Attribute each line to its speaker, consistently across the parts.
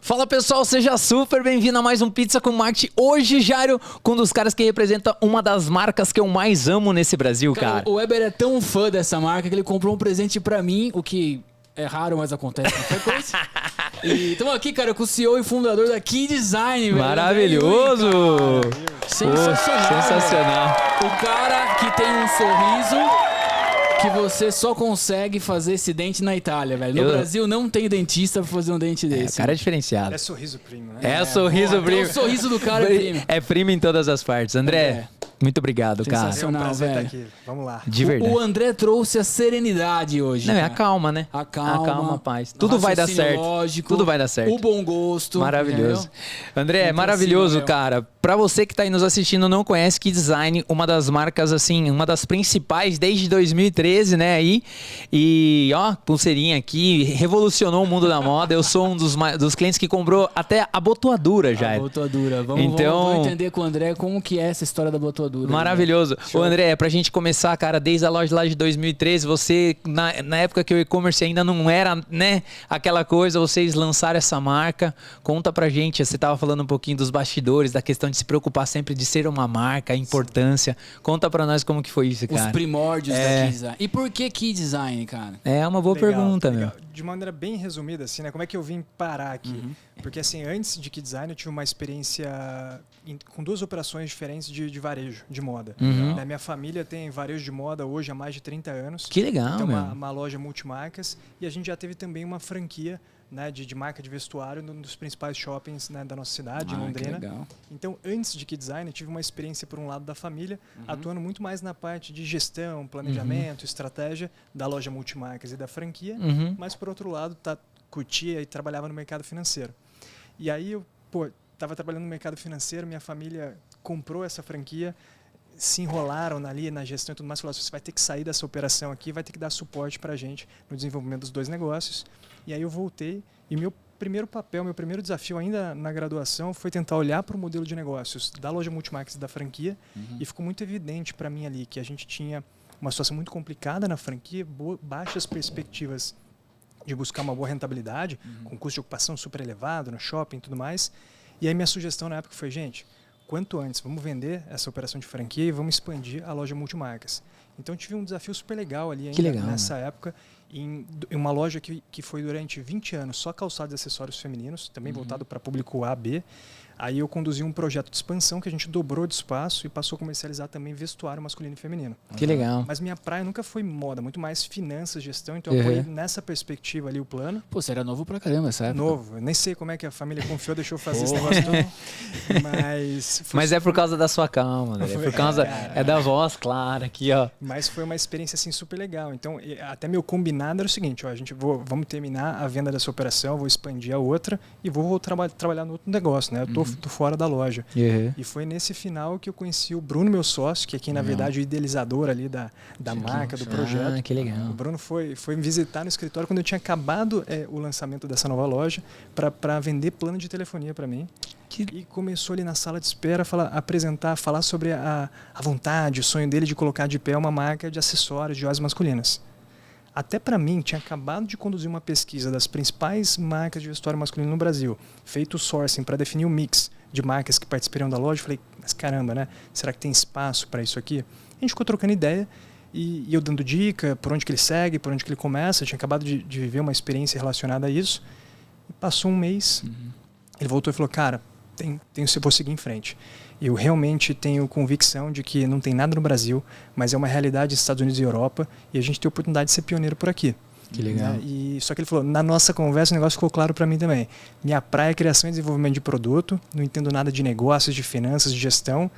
Speaker 1: Fala pessoal, seja super bem-vindo a mais um Pizza com Marketing. Hoje, Jairo, com um dos caras que representa uma das marcas que eu mais amo nesse Brasil, cara.
Speaker 2: O Weber é tão fã dessa marca que ele comprou um presente pra mim, o que é raro, mas acontece com frequência. E estamos aqui, cara, com o CEO e fundador da Key Design, velho.
Speaker 1: Maravilhoso!
Speaker 2: Sensacional.
Speaker 1: Sensacional.
Speaker 2: Velho. O cara que tem um sorriso que você só consegue fazer esse dente na Itália, velho. No Brasil não tem dentista pra fazer um dente desse.
Speaker 1: O cara é diferenciado.
Speaker 3: É sorriso primo, né?
Speaker 1: É sorriso primo.
Speaker 2: O sorriso do cara é primo.
Speaker 1: É primo em todas as partes. André, muito obrigado, cara.
Speaker 3: É um prazer
Speaker 2: velho.
Speaker 3: estar aqui. Vamos lá.
Speaker 1: De verdade.
Speaker 2: O André trouxe a serenidade hoje.
Speaker 1: Não, é
Speaker 2: cara.
Speaker 1: a calma, né?
Speaker 2: A calma,
Speaker 1: a paz. Tudo vai dar certo.
Speaker 2: Lógico,
Speaker 1: Tudo vai dar certo.
Speaker 2: O bom gosto.
Speaker 1: Maravilhoso.
Speaker 2: Entendeu?
Speaker 1: André, é
Speaker 2: Então,
Speaker 1: maravilhoso,
Speaker 2: assim,
Speaker 1: cara. Pra você que tá aí nos assistindo, não conhece Key Design, uma das marcas, assim, uma das principais desde 2013, né, aí. E, ó, pulseirinha aqui, revolucionou o mundo da moda. Eu sou um dos clientes que comprou até a botoadura, já.
Speaker 2: A botoadura. Vamos entender com o André como que é essa história da botoadura.
Speaker 1: Maravilhoso. Ô, André, pra gente começar, cara, desde a loja lá de 2013, você, na época que o e-commerce ainda não era, né, aquela coisa, vocês lançaram essa marca. Conta pra gente, você tava falando um pouquinho dos bastidores, da questão de se preocupar sempre de ser uma marca, a importância. Conta pra nós como que foi isso, cara.
Speaker 2: Os primórdios da Key Design. E por que Key Design, cara?
Speaker 1: É uma boa pergunta, meu.
Speaker 3: De maneira bem resumida, assim, né? Como é que eu vim parar aqui? Porque, assim, antes de Key Design, eu tive uma experiência com duas operações diferentes de varejo, de moda. Né? Minha família tem varejo de moda hoje há mais de 30 anos.
Speaker 1: Que legal,
Speaker 3: então,
Speaker 1: meu.
Speaker 3: uma loja multimarcas. E a gente já teve também uma franquia, né, de marca de vestuário num dos principais shoppings, né, da nossa cidade, em Londrina.
Speaker 2: Que legal.
Speaker 3: Então, antes de Key Design, eu tive uma experiência por um lado da família, atuando muito mais na parte de gestão, planejamento, estratégia da loja multimarcas e da franquia, mas por outro lado, curtia e trabalhava no mercado financeiro. E aí eu, estava trabalhando no mercado financeiro, minha família comprou essa franquia, se enrolaram ali na gestão e tudo mais, falaram, você vai ter que sair dessa operação aqui, vai ter que dar suporte para a gente no desenvolvimento dos dois negócios. E aí eu voltei e meu primeiro papel, meu primeiro desafio ainda na graduação foi tentar olhar para o modelo de negócios da loja multimarcas e da franquia e ficou muito evidente para mim ali que a gente tinha uma situação muito complicada na franquia, baixas perspectivas de buscar uma boa rentabilidade, com custo de ocupação super elevado no shopping e tudo mais. E aí minha sugestão na época foi, gente, quanto antes, vamos vender essa operação de franquia e vamos expandir a loja multimarcas. Então, eu tive um desafio super legal ali ainda nessa época, em uma loja que foi durante 20 anos só calçados e acessórios femininos, também voltado para público A, B. Aí eu conduzi um projeto de expansão que a gente dobrou de espaço e passou a comercializar também vestuário masculino e feminino.
Speaker 1: Que legal.
Speaker 3: Mas minha praia nunca foi moda, muito mais finanças, gestão, então eu apoiei nessa perspectiva ali o plano.
Speaker 2: Pô, você era novo pra caramba essa época.
Speaker 3: Novo, eu nem sei como é que a família confiou, deixou eu fazer esse negócio todo.
Speaker 1: Mas é por causa da sua calma, né? É por causa da voz clara aqui, ó.
Speaker 3: Mas foi uma experiência assim super legal. Então, até meu combinado era o seguinte, ó, vamos terminar a venda dessa operação, vou expandir a outra e vou trabalhar no outro negócio, né? Eu tô fora da loja. E foi nesse final que eu conheci o Bruno, meu sócio, que aqui na verdade é o idealizador ali da marca, do projeto.
Speaker 1: Ah, que legal.
Speaker 3: O Bruno foi me visitar no escritório quando eu tinha acabado o lançamento dessa nova loja para vender plano de telefonia para mim. E começou ali na sala de espera falar sobre a vontade, o sonho dele de colocar de pé uma marca de acessórios, de joias masculinas. Até para mim, tinha acabado de conduzir uma pesquisa das principais marcas de vestuário masculino no Brasil, feito o sourcing para definir o mix de marcas que participariam da loja. Falei, mas caramba, né? Será que tem espaço para isso aqui? A gente ficou trocando ideia e eu dando dica por onde que ele segue, por onde que ele começa. Eu tinha acabado de viver uma experiência relacionada a isso. E passou um mês, ele voltou e falou, cara, vou seguir em frente. Eu realmente tenho convicção de que não tem nada no Brasil, mas é uma realidade nos Estados Unidos e Europa, e a gente tem a oportunidade de ser pioneiro por aqui.
Speaker 1: Que legal.
Speaker 3: Só que ele falou, na nossa conversa o negócio ficou claro para mim também. Minha praia é criação e desenvolvimento de produto, não entendo nada de negócios, de finanças, de gestão.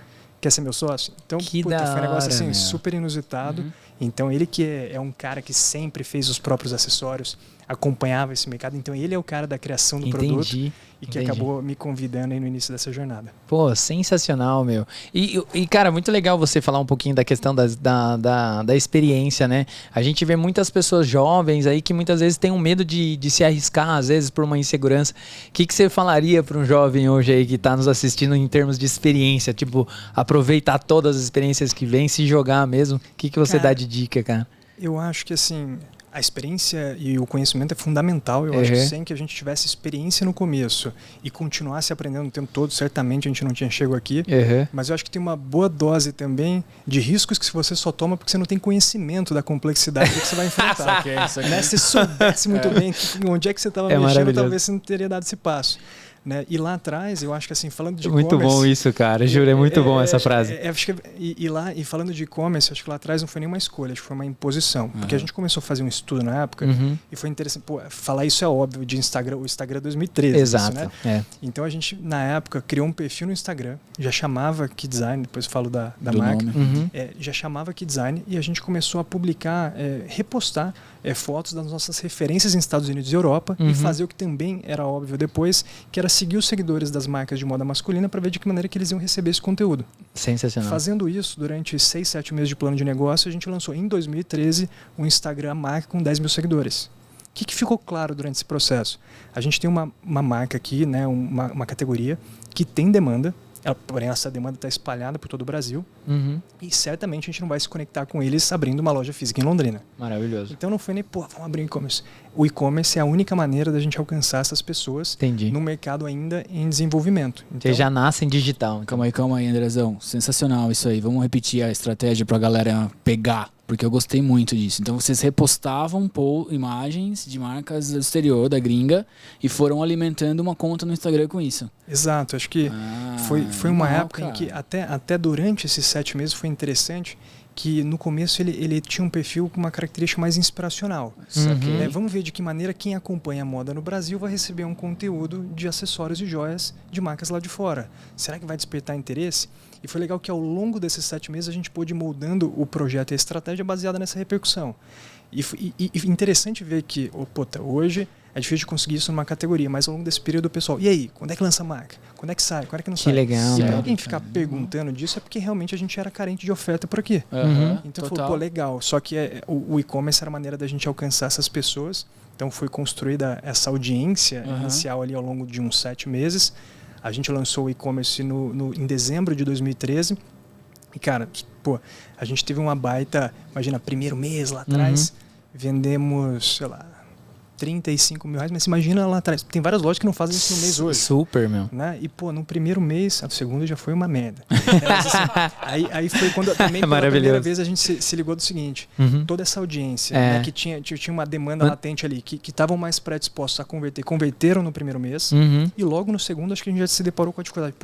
Speaker 3: Quer ser meu sócio? Então, foi um negócio assim, super inusitado. Então, ele que é um cara que sempre fez os próprios acessórios, acompanhava esse mercado. Então, ele é o cara da criação do produto e que acabou me convidando aí no início dessa jornada.
Speaker 1: Pô, sensacional, meu. E cara, muito legal você falar um pouquinho da questão da experiência, né? A gente vê muitas pessoas jovens aí que muitas vezes têm um medo de se arriscar, às vezes por uma insegurança. O que você falaria para um jovem hoje aí que está nos assistindo em termos de experiência? Tipo, aproveitar todas as experiências que vem, se jogar mesmo. O que você dá de dica, cara?
Speaker 3: Eu acho que assim, A experiência e o conhecimento é fundamental. Eu acho que sem que a gente tivesse experiência no começo e continuasse aprendendo o tempo todo, certamente a gente não tinha chego aqui. Mas eu acho que tem uma boa dose também de riscos que você só toma porque você não tem conhecimento da complexidade do que você vai enfrentar. Né? Se soubesse muito bem onde é que você estava mexendo, talvez você não teria dado esse passo. Né? E lá atrás, eu acho que assim, falando de
Speaker 1: e-commerce... Muito bom isso, cara. Juro, é muito bom essa frase.
Speaker 3: Acho que, e falando de e-commerce, acho que lá atrás não foi nenhuma escolha, acho que foi uma imposição. Porque a gente começou a fazer um estudo na época e foi interessante. Pô, falar isso é óbvio de Instagram, o Instagram 2013.
Speaker 1: Exato.
Speaker 3: Isso, né? Então a gente, na época, criou um perfil no Instagram, já chamava KeyDesign, depois eu falo da marca, já chamava KeyDesign e a gente começou a publicar, repostar fotos das nossas referências em Estados Unidos e Europa e fazer o que também era óbvio depois, que era seguir os seguidores das marcas de moda masculina para ver de que maneira que eles iam receber esse conteúdo.
Speaker 1: Sensacional.
Speaker 3: Fazendo isso, durante 6, 7 meses de plano de negócio, a gente lançou em 2013 um Instagram marca com 10 mil seguidores. O que ficou claro durante esse processo? A gente tem uma marca aqui, né, uma categoria que tem demanda, porém essa demanda está espalhada por todo o Brasil e certamente a gente não vai se conectar com eles abrindo uma loja física em Londrina.
Speaker 1: Maravilhoso.
Speaker 3: Então não foi nem, vamos abrir um e-commerce. O e-commerce é a única maneira da gente alcançar essas pessoas no mercado ainda em desenvolvimento. Então,
Speaker 1: vocês já nascem digital. Então.
Speaker 2: Calma aí, Andrezão. Sensacional isso aí. Vamos repetir a estratégia para a galera pegar, porque eu gostei muito disso. Então vocês repostavam imagens de marcas do exterior, da gringa, e foram alimentando uma conta no Instagram com isso.
Speaker 3: Exato. Acho que foi uma época em que até durante esses 7 meses foi interessante que no começo ele tinha um perfil com uma característica mais inspiracional. Vamos ver de que maneira quem acompanha a moda no Brasil vai receber um conteúdo de acessórios e joias de marcas lá de fora. Será que vai despertar interesse? E foi legal que ao longo desses 7 meses a gente pôde ir moldando o projeto e a estratégia baseada nessa repercussão. E interessante ver que, hoje é difícil de conseguir isso numa categoria, mas ao longo desse período o pessoal, e aí, quando é que lança a marca? Quando é que sai? Quando é que não sai?
Speaker 1: Que legal.
Speaker 3: E para alguém ficar perguntando disso é porque realmente a gente era carente de oferta por aqui. Então falou, legal. Só que o e-commerce era a maneira da gente alcançar essas pessoas. Então foi construída essa audiência inicial ali ao longo de uns 7 meses. A gente lançou o e-commerce em dezembro de 2013. E, cara, a gente teve uma baita... Imagina, primeiro mês lá atrás, vendemos, sei lá, 35 mil reais, mas imagina lá atrás. Tem várias lojas que não fazem isso no mês hoje.
Speaker 1: Super, meu.
Speaker 3: Né? E, no primeiro mês, no segundo já foi uma merda. Aí foi quando também pela primeira vez a gente se ligou do seguinte, toda essa audiência, né, que tinha uma demanda latente ali, que estavam mais predispostos a converteram no primeiro mês, e logo no segundo acho que a gente já se deparou com a dificuldade.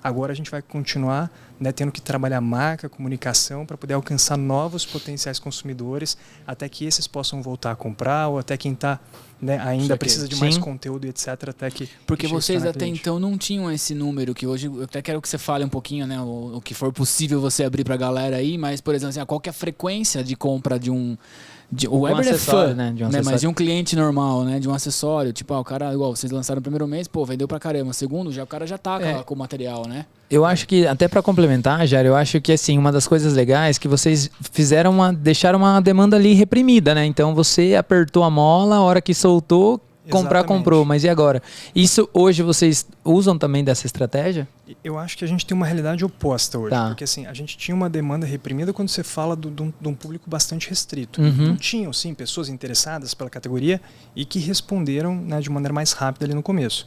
Speaker 3: Agora a gente vai continuar, né, tendo que trabalhar marca, comunicação para poder alcançar novos potenciais consumidores, até que esses possam voltar a comprar, ou até quem está, né, ainda precisa de mais conteúdo e etc. Até que
Speaker 2: porque vocês até então não tinham esse número, que hoje eu até quero que você fale um pouquinho, né, o que for possível você abrir para a galera aí, mas, por exemplo, assim, qual que é a frequência de compra de um... o Weber é fã, né? Mas de um cliente normal, né? De um acessório. Tipo, o cara, igual, vocês lançaram o primeiro mês, vendeu pra caramba. Segundo, o cara já tá com o material, né?
Speaker 1: Eu acho que, até pra complementar, Jário, eu acho que, assim, uma das coisas legais que vocês deixaram uma demanda ali reprimida, né? Então, você apertou a mola, a hora que soltou, comprou, mas e agora? Isso hoje vocês usam também dessa estratégia?
Speaker 3: Eu acho que a gente tem uma realidade oposta hoje, porque assim, a gente tinha uma demanda reprimida quando você fala de um público bastante restrito. Então, tinham sim pessoas interessadas pela categoria e que responderam, né, de maneira mais rápida ali no começo.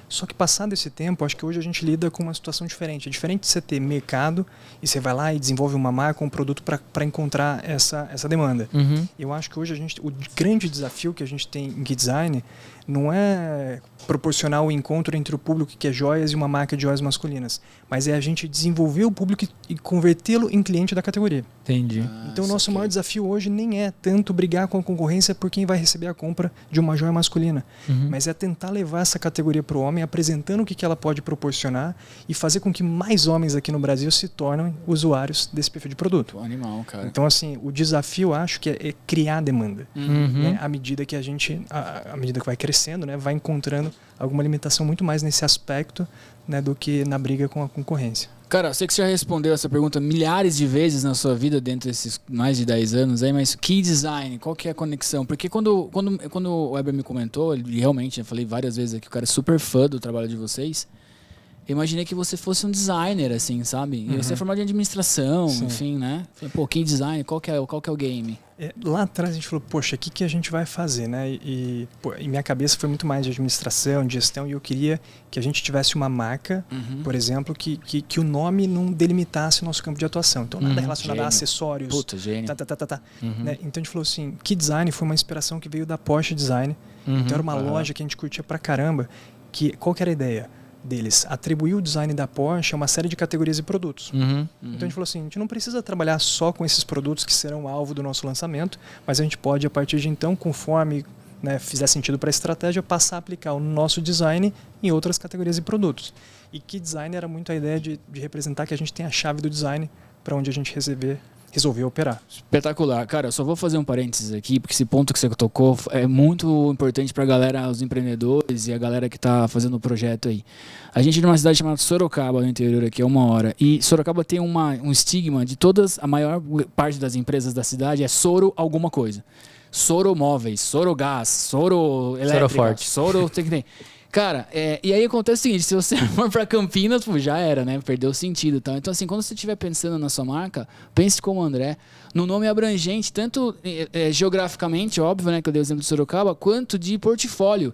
Speaker 3: Só que passado esse tempo, acho que hoje a gente lida com uma situação diferente. É diferente de você ter mercado e você vai lá e desenvolve uma marca, um produto para encontrar essa demanda. Eu acho que hoje o grande desafio que a gente tem em KeyDesign não é proporcionar o encontro entre o público que quer joias e uma marca de joias masculinas, mas é a gente desenvolver o público e convertê-lo em cliente da categoria.
Speaker 1: Entendi.
Speaker 3: Então o nosso maior desafio hoje nem é tanto brigar com a concorrência por quem vai receber a compra de uma joia masculina, mas é tentar levar essa categoria para o homem, apresentando o que ela pode proporcionar e fazer com que mais homens aqui no Brasil se tornem usuários desse perfil de produto.
Speaker 2: Animal, cara.
Speaker 3: Então, assim, o desafio, acho que é criar demanda. Né? À medida que a gente, à medida que vai crescendo, né, vai encontrando alguma alimentação muito mais nesse aspecto, né, do que na briga com a concorrência.
Speaker 2: Cara, sei que você já respondeu essa pergunta milhares de vezes na sua vida, dentro desses mais de 10 anos aí, mas KeyDesign, qual que é a conexão? Porque quando o Weber me comentou, realmente, eu falei várias vezes aqui, o cara é super fã do trabalho de vocês, eu imaginei que você fosse um designer, assim, sabe? E você é formado em administração, enfim, né? Falei, pô, que design? Qual que é o game?
Speaker 3: Lá atrás a gente falou, poxa, o que a gente vai fazer, né? E minha cabeça foi muito mais de administração, de gestão, e eu queria que a gente tivesse uma marca, por exemplo, que o nome não delimitasse o nosso campo de atuação. Então, nada relacionado a acessórios.
Speaker 2: Puta, gênio.
Speaker 3: Né? Então, a gente falou assim, que design foi uma inspiração que veio da Porsche Design. Então, era uma loja que a gente curtia pra caramba. Qual que era a ideia deles? Atribuir o design da Porsche a uma série de categorias e produtos. Então a gente falou assim, a gente não precisa trabalhar só com esses produtos que serão alvo do nosso lançamento, mas a gente pode, a partir de então, conforme, né, fizer sentido para a estratégia, passar a aplicar o nosso design em outras categorias e produtos. E que design era muito a ideia de representar que a gente tem a chave do design para onde a gente resolveu operar.
Speaker 2: Espetacular. Cara, eu só vou fazer um parênteses aqui, porque esse ponto que você tocou é muito importante pra galera, os empreendedores e a galera que tá fazendo o projeto aí. A gente é numa cidade chamada Sorocaba, no interior aqui, é 1 hora. E Sorocaba tem um estigma de a maior parte das empresas da cidade é Soro alguma coisa. Soro Móveis, Soro Gás, Soro Elétrica,
Speaker 1: Soro Forte.
Speaker 2: Soro tem que ter. Cara, e aí acontece o seguinte, se você for pra Campinas, pô, já era, né? Perdeu o sentido e tal. Então, assim, quando você estiver pensando na sua marca, pense como o André, no nome abrangente, tanto geograficamente, óbvio, né? Que eu dei o exemplo de Sorocaba, quanto de portfólio.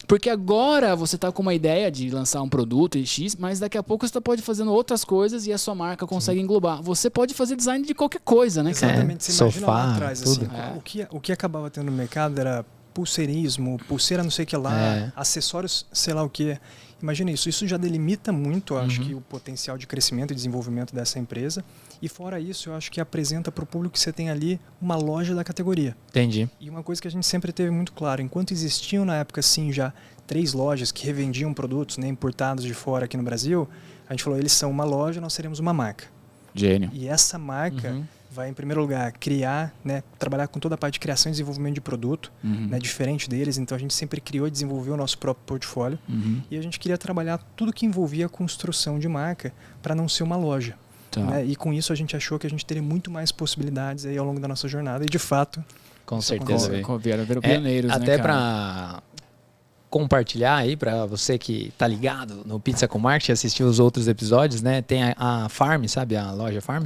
Speaker 2: Porque agora você tá com uma ideia de lançar um produto X, mas daqui a pouco você pode fazendo outras coisas e a sua marca consegue englobar. Você pode fazer design de qualquer coisa, né, cara?
Speaker 3: Exatamente. Você imagina
Speaker 1: sofá,
Speaker 3: lá atrás,
Speaker 1: tudo.
Speaker 3: assim, o que acabava tendo no mercado era pulseirismo, pulseira não sei o que lá, acessórios sei lá o que. Imagina isso. Isso já delimita muito, eu acho que o potencial de crescimento e desenvolvimento dessa empresa. E fora isso, eu acho que apresenta para o público que você tem ali uma loja da categoria.
Speaker 1: Entendi.
Speaker 3: E uma coisa que a gente sempre teve muito claro, enquanto existiam na época sim já 3 lojas que revendiam produtos, né, importados de fora aqui no Brasil, a gente falou, eles são uma loja, nós seremos uma marca.
Speaker 2: Gênio.
Speaker 3: E essa marca vai, em primeiro lugar, criar, né, trabalhar com toda a parte de criação e desenvolvimento de produto, né, diferente deles. Então, a gente sempre criou e desenvolveu o nosso próprio portfólio. E a gente queria trabalhar tudo que envolvia a construção de marca para não ser uma loja.
Speaker 2: Tá.
Speaker 3: Né? E com isso, a gente achou que a gente teria muito mais possibilidades aí ao longo da nossa jornada. E, de fato,
Speaker 1: com certeza.
Speaker 2: Vieram pioneiros, né,
Speaker 1: até
Speaker 2: cara?
Speaker 1: para compartilhar aí, para você que tá ligado no Pizza com Marketing, assistiu os outros episódios, né? Tem a Farm, sabe? A loja Farm.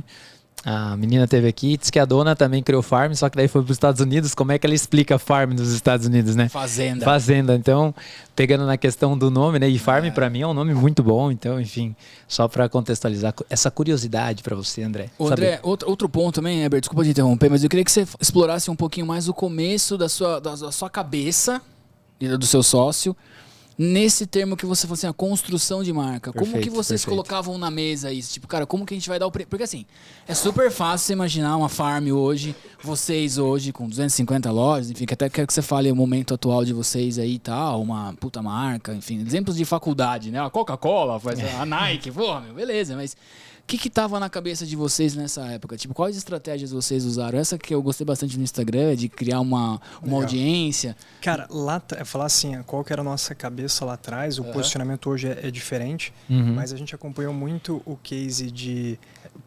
Speaker 1: A menina teve aqui, diz que a dona também criou Farm, só que daí foi para os Estados Unidos. Como é que ela explica Farm nos Estados Unidos, né?
Speaker 2: Fazenda.
Speaker 1: Fazenda. Então, pegando na questão do nome, né? E Farm para mim é um nome muito bom. Então, enfim, só para contextualizar essa curiosidade para você, André.
Speaker 2: André, outro ponto também, Heber, desculpa te interromper, mas eu queria que você explorasse um pouquinho mais o começo da sua cabeça e do seu sócio, nesse termo que você falou assim, a construção de marca.
Speaker 1: Perfeito,
Speaker 2: como que vocês colocavam na mesa isso? Tipo, cara, como que a gente vai dar o... Porque assim, é super fácil você imaginar uma farm hoje, vocês hoje com 250 lojas, enfim, que até quero que você fale o momento atual de vocês aí e tal, uma puta marca, enfim, exemplos de faculdade, né? A Coca-Cola, a Nike, porra, meu, beleza, mas... O que estava na cabeça de vocês nessa época? Tipo, quais estratégias vocês usaram? Essa que eu gostei bastante no Instagram, de criar uma audiência.
Speaker 3: Cara, falar assim, qual que era a nossa cabeça lá atrás, o posicionamento hoje é diferente, mas a gente acompanhou muito o case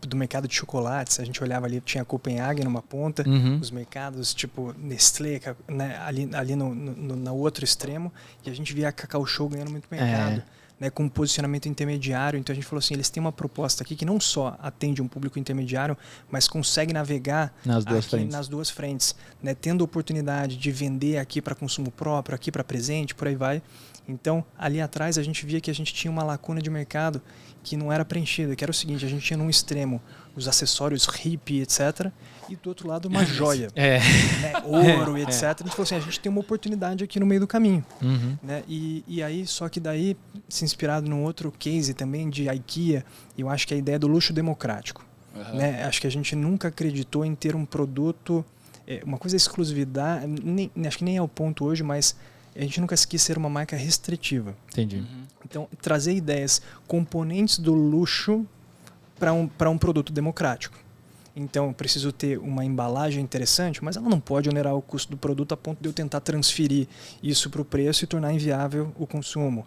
Speaker 3: do mercado de chocolates. A gente olhava ali, tinha Copenhague numa ponta, os mercados tipo Nestlé, né, ali no outro extremo, e a gente via a Cacau Show ganhando muito mercado. Né, com um posicionamento intermediário. Então a gente falou assim, eles têm uma proposta aqui que não só atende um público intermediário, mas consegue navegar nas duas frentes, né, tendo oportunidade de vender aqui para consumo próprio, aqui para presente, por aí vai. Então, ali atrás a gente via que a gente tinha uma lacuna de mercado que não era preenchida, que era o seguinte, a gente tinha num extremo os acessórios hippie, etc., e do outro lado uma joia, né, ouro, etc. A gente falou assim, a gente tem uma oportunidade aqui no meio do caminho. Né? E aí, só que daí, se inspirado num outro case também de IKEA, eu acho que a ideia do luxo democrático. Né? Acho que a gente nunca acreditou em ter um produto, uma coisa exclusividade, acho que nem é o ponto hoje, mas a gente nunca quis ser uma marca restritiva.
Speaker 1: Entendi.
Speaker 3: Então, trazer ideias, componentes do luxo para um produto democrático. Então, eu preciso ter uma embalagem interessante, mas ela não pode onerar o custo do produto a ponto de eu tentar transferir isso para o preço e tornar inviável o consumo.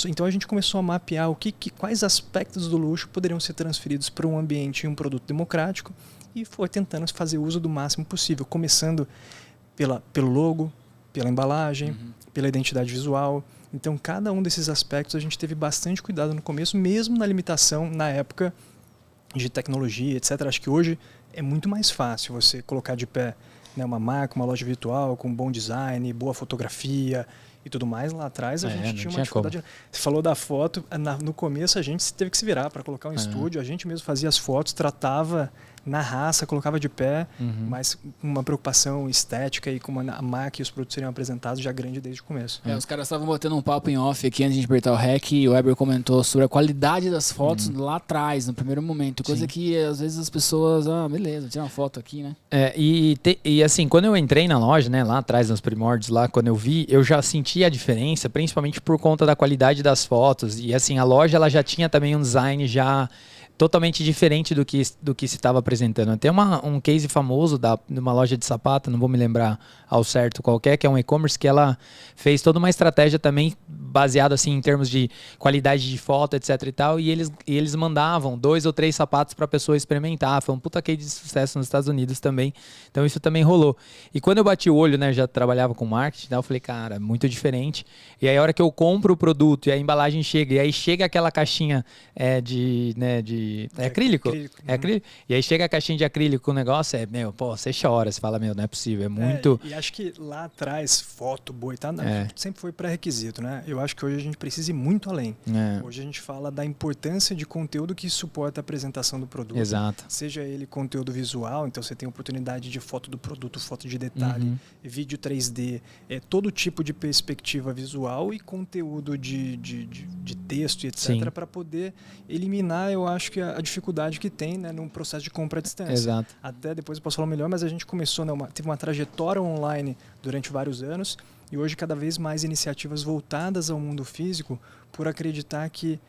Speaker 3: Então, a gente começou a mapear quais aspectos do luxo poderiam ser transferidos para um ambiente e um produto democrático e foi tentando fazer uso do máximo possível, começando pelo logo, pela embalagem, pela identidade visual. Então, cada um desses aspectos a gente teve bastante cuidado no começo, mesmo na limitação, na época de tecnologia, etc. Acho que hoje é muito mais fácil você colocar de pé, né, uma marca, uma loja virtual com bom design, boa fotografia e tudo mais. Lá atrás a gente tinha uma dificuldade. Como. Você falou da foto, no começo a gente teve que se virar para colocar um estúdio, a gente mesmo fazia as fotos, tratava na raça, colocava de pé, mas com uma preocupação estética e com a marca e os produtos seriam apresentados já grande desde o começo.
Speaker 2: Os caras estavam botando um papo em off aqui antes de apertar o REC e o Weber comentou sobre a qualidade das fotos lá atrás, no primeiro momento. Coisa que às vezes as pessoas, beleza, tirar uma foto aqui, né?
Speaker 1: E assim, quando eu entrei na loja, né, lá atrás, nos primórdios, lá, quando eu vi, eu já senti a diferença, principalmente por conta da qualidade das fotos. E assim, a loja ela já tinha também um design já totalmente diferente do que se estava apresentando. Tem um case famoso de uma loja de sapato, não vou me lembrar ao certo qualquer, que é um e-commerce, que ela fez toda uma estratégia também baseada assim, em termos de qualidade de foto, etc e tal, e eles mandavam 2 ou 3 sapatos para a pessoa experimentar. Foi um puta case de sucesso nos Estados Unidos também, então isso também rolou. E quando eu bati o olho, né, já trabalhava com marketing, né, eu falei, cara, muito diferente. E aí a hora que eu compro o produto e a embalagem chega, e aí chega aquela caixinha de acrílico? É acrílico? E aí chega a caixinha de acrílico com o negócio, você chora, você fala, não é possível, é muito...
Speaker 3: E acho que lá atrás, foto boa e tal, sempre foi pré-requisito, né? Eu acho que hoje a gente precisa ir muito além. Hoje a gente fala da importância de conteúdo que suporta a apresentação do produto.
Speaker 1: Exato.
Speaker 3: Seja ele conteúdo visual, então você tem oportunidade de foto do produto, foto de detalhe, vídeo 3D, todo tipo de perspectiva visual e conteúdo de texto e etc. para poder eliminar, eu acho que a dificuldade que tem, né, num processo de compra à distância.
Speaker 1: Exato.
Speaker 3: Até depois eu posso falar melhor, mas a gente começou, né, teve uma trajetória online durante vários anos e hoje cada vez mais iniciativas voltadas ao mundo físico por acreditar que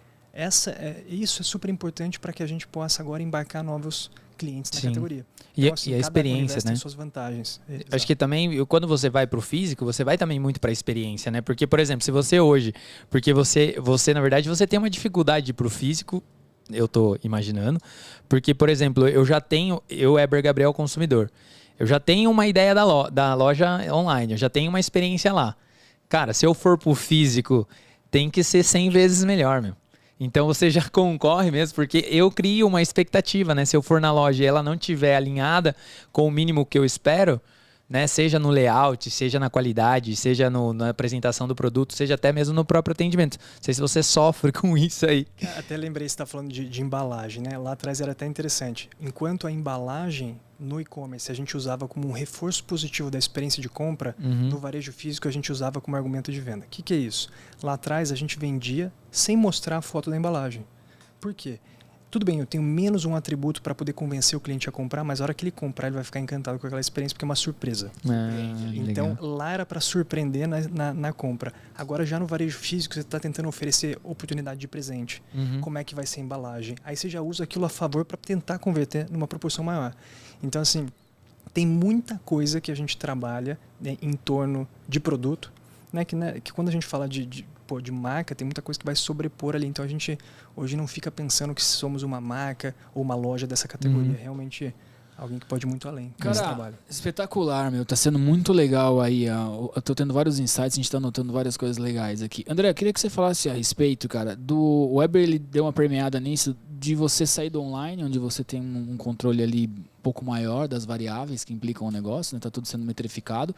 Speaker 3: isso é super importante para que a gente possa agora embarcar novos clientes na categoria.
Speaker 1: Então, assim, e a experiência, né?
Speaker 3: Tem suas vantagens.
Speaker 1: Acho que também, quando você vai para o físico, você vai também muito para a experiência, né? Porque, por exemplo, se você hoje... Porque você na verdade, você tem uma dificuldade de ir para o físico, eu tô imaginando, porque, por exemplo, eu, Weber Gabriel, consumidor, eu já tenho uma ideia da loja online, eu já tenho uma experiência lá. Cara, se eu for pro físico, tem que ser 100 vezes melhor, meu. Então você já concorre mesmo, porque eu crio uma expectativa, né? Se eu for na loja e ela não estiver alinhada com o mínimo que eu espero, né? Seja no layout, seja na qualidade, seja na apresentação do produto, seja até mesmo no próprio atendimento. Não sei se você sofre com isso aí.
Speaker 3: Até lembrei que você está falando de embalagem, né? Lá atrás era até interessante. Enquanto a embalagem no e-commerce a gente usava como um reforço positivo da experiência de compra, no varejo físico a gente usava como argumento de venda. O que é isso? Lá atrás a gente vendia sem mostrar a foto da embalagem. Por quê? Tudo bem, eu tenho menos um atributo para poder convencer o cliente a comprar, mas a hora que ele comprar, ele vai ficar encantado com aquela experiência, porque é uma surpresa. Então, legal. Lá era para surpreender na compra. Agora, já no varejo físico, você está tentando oferecer oportunidade de presente. Como é que vai ser a embalagem? Aí você já usa aquilo a favor para tentar converter numa proporção maior. Então, assim, tem muita coisa que a gente trabalha, né, em torno de produto, né, que quando a gente fala de marca, tem muita coisa que vai sobrepor ali. Então a gente hoje não fica pensando que somos uma marca ou uma loja dessa categoria. Realmente alguém que pode ir muito além nesse trabalho.
Speaker 2: Espetacular, meu. Tá sendo muito legal aí. Eu tô tendo vários insights, a gente tá notando várias coisas legais aqui. André, eu queria que você falasse a respeito, cara, o Weber, ele deu uma permeada nisso de você sair do online, onde você tem um controle ali um pouco maior das variáveis que implicam o negócio, né? Tá tudo sendo metrificado.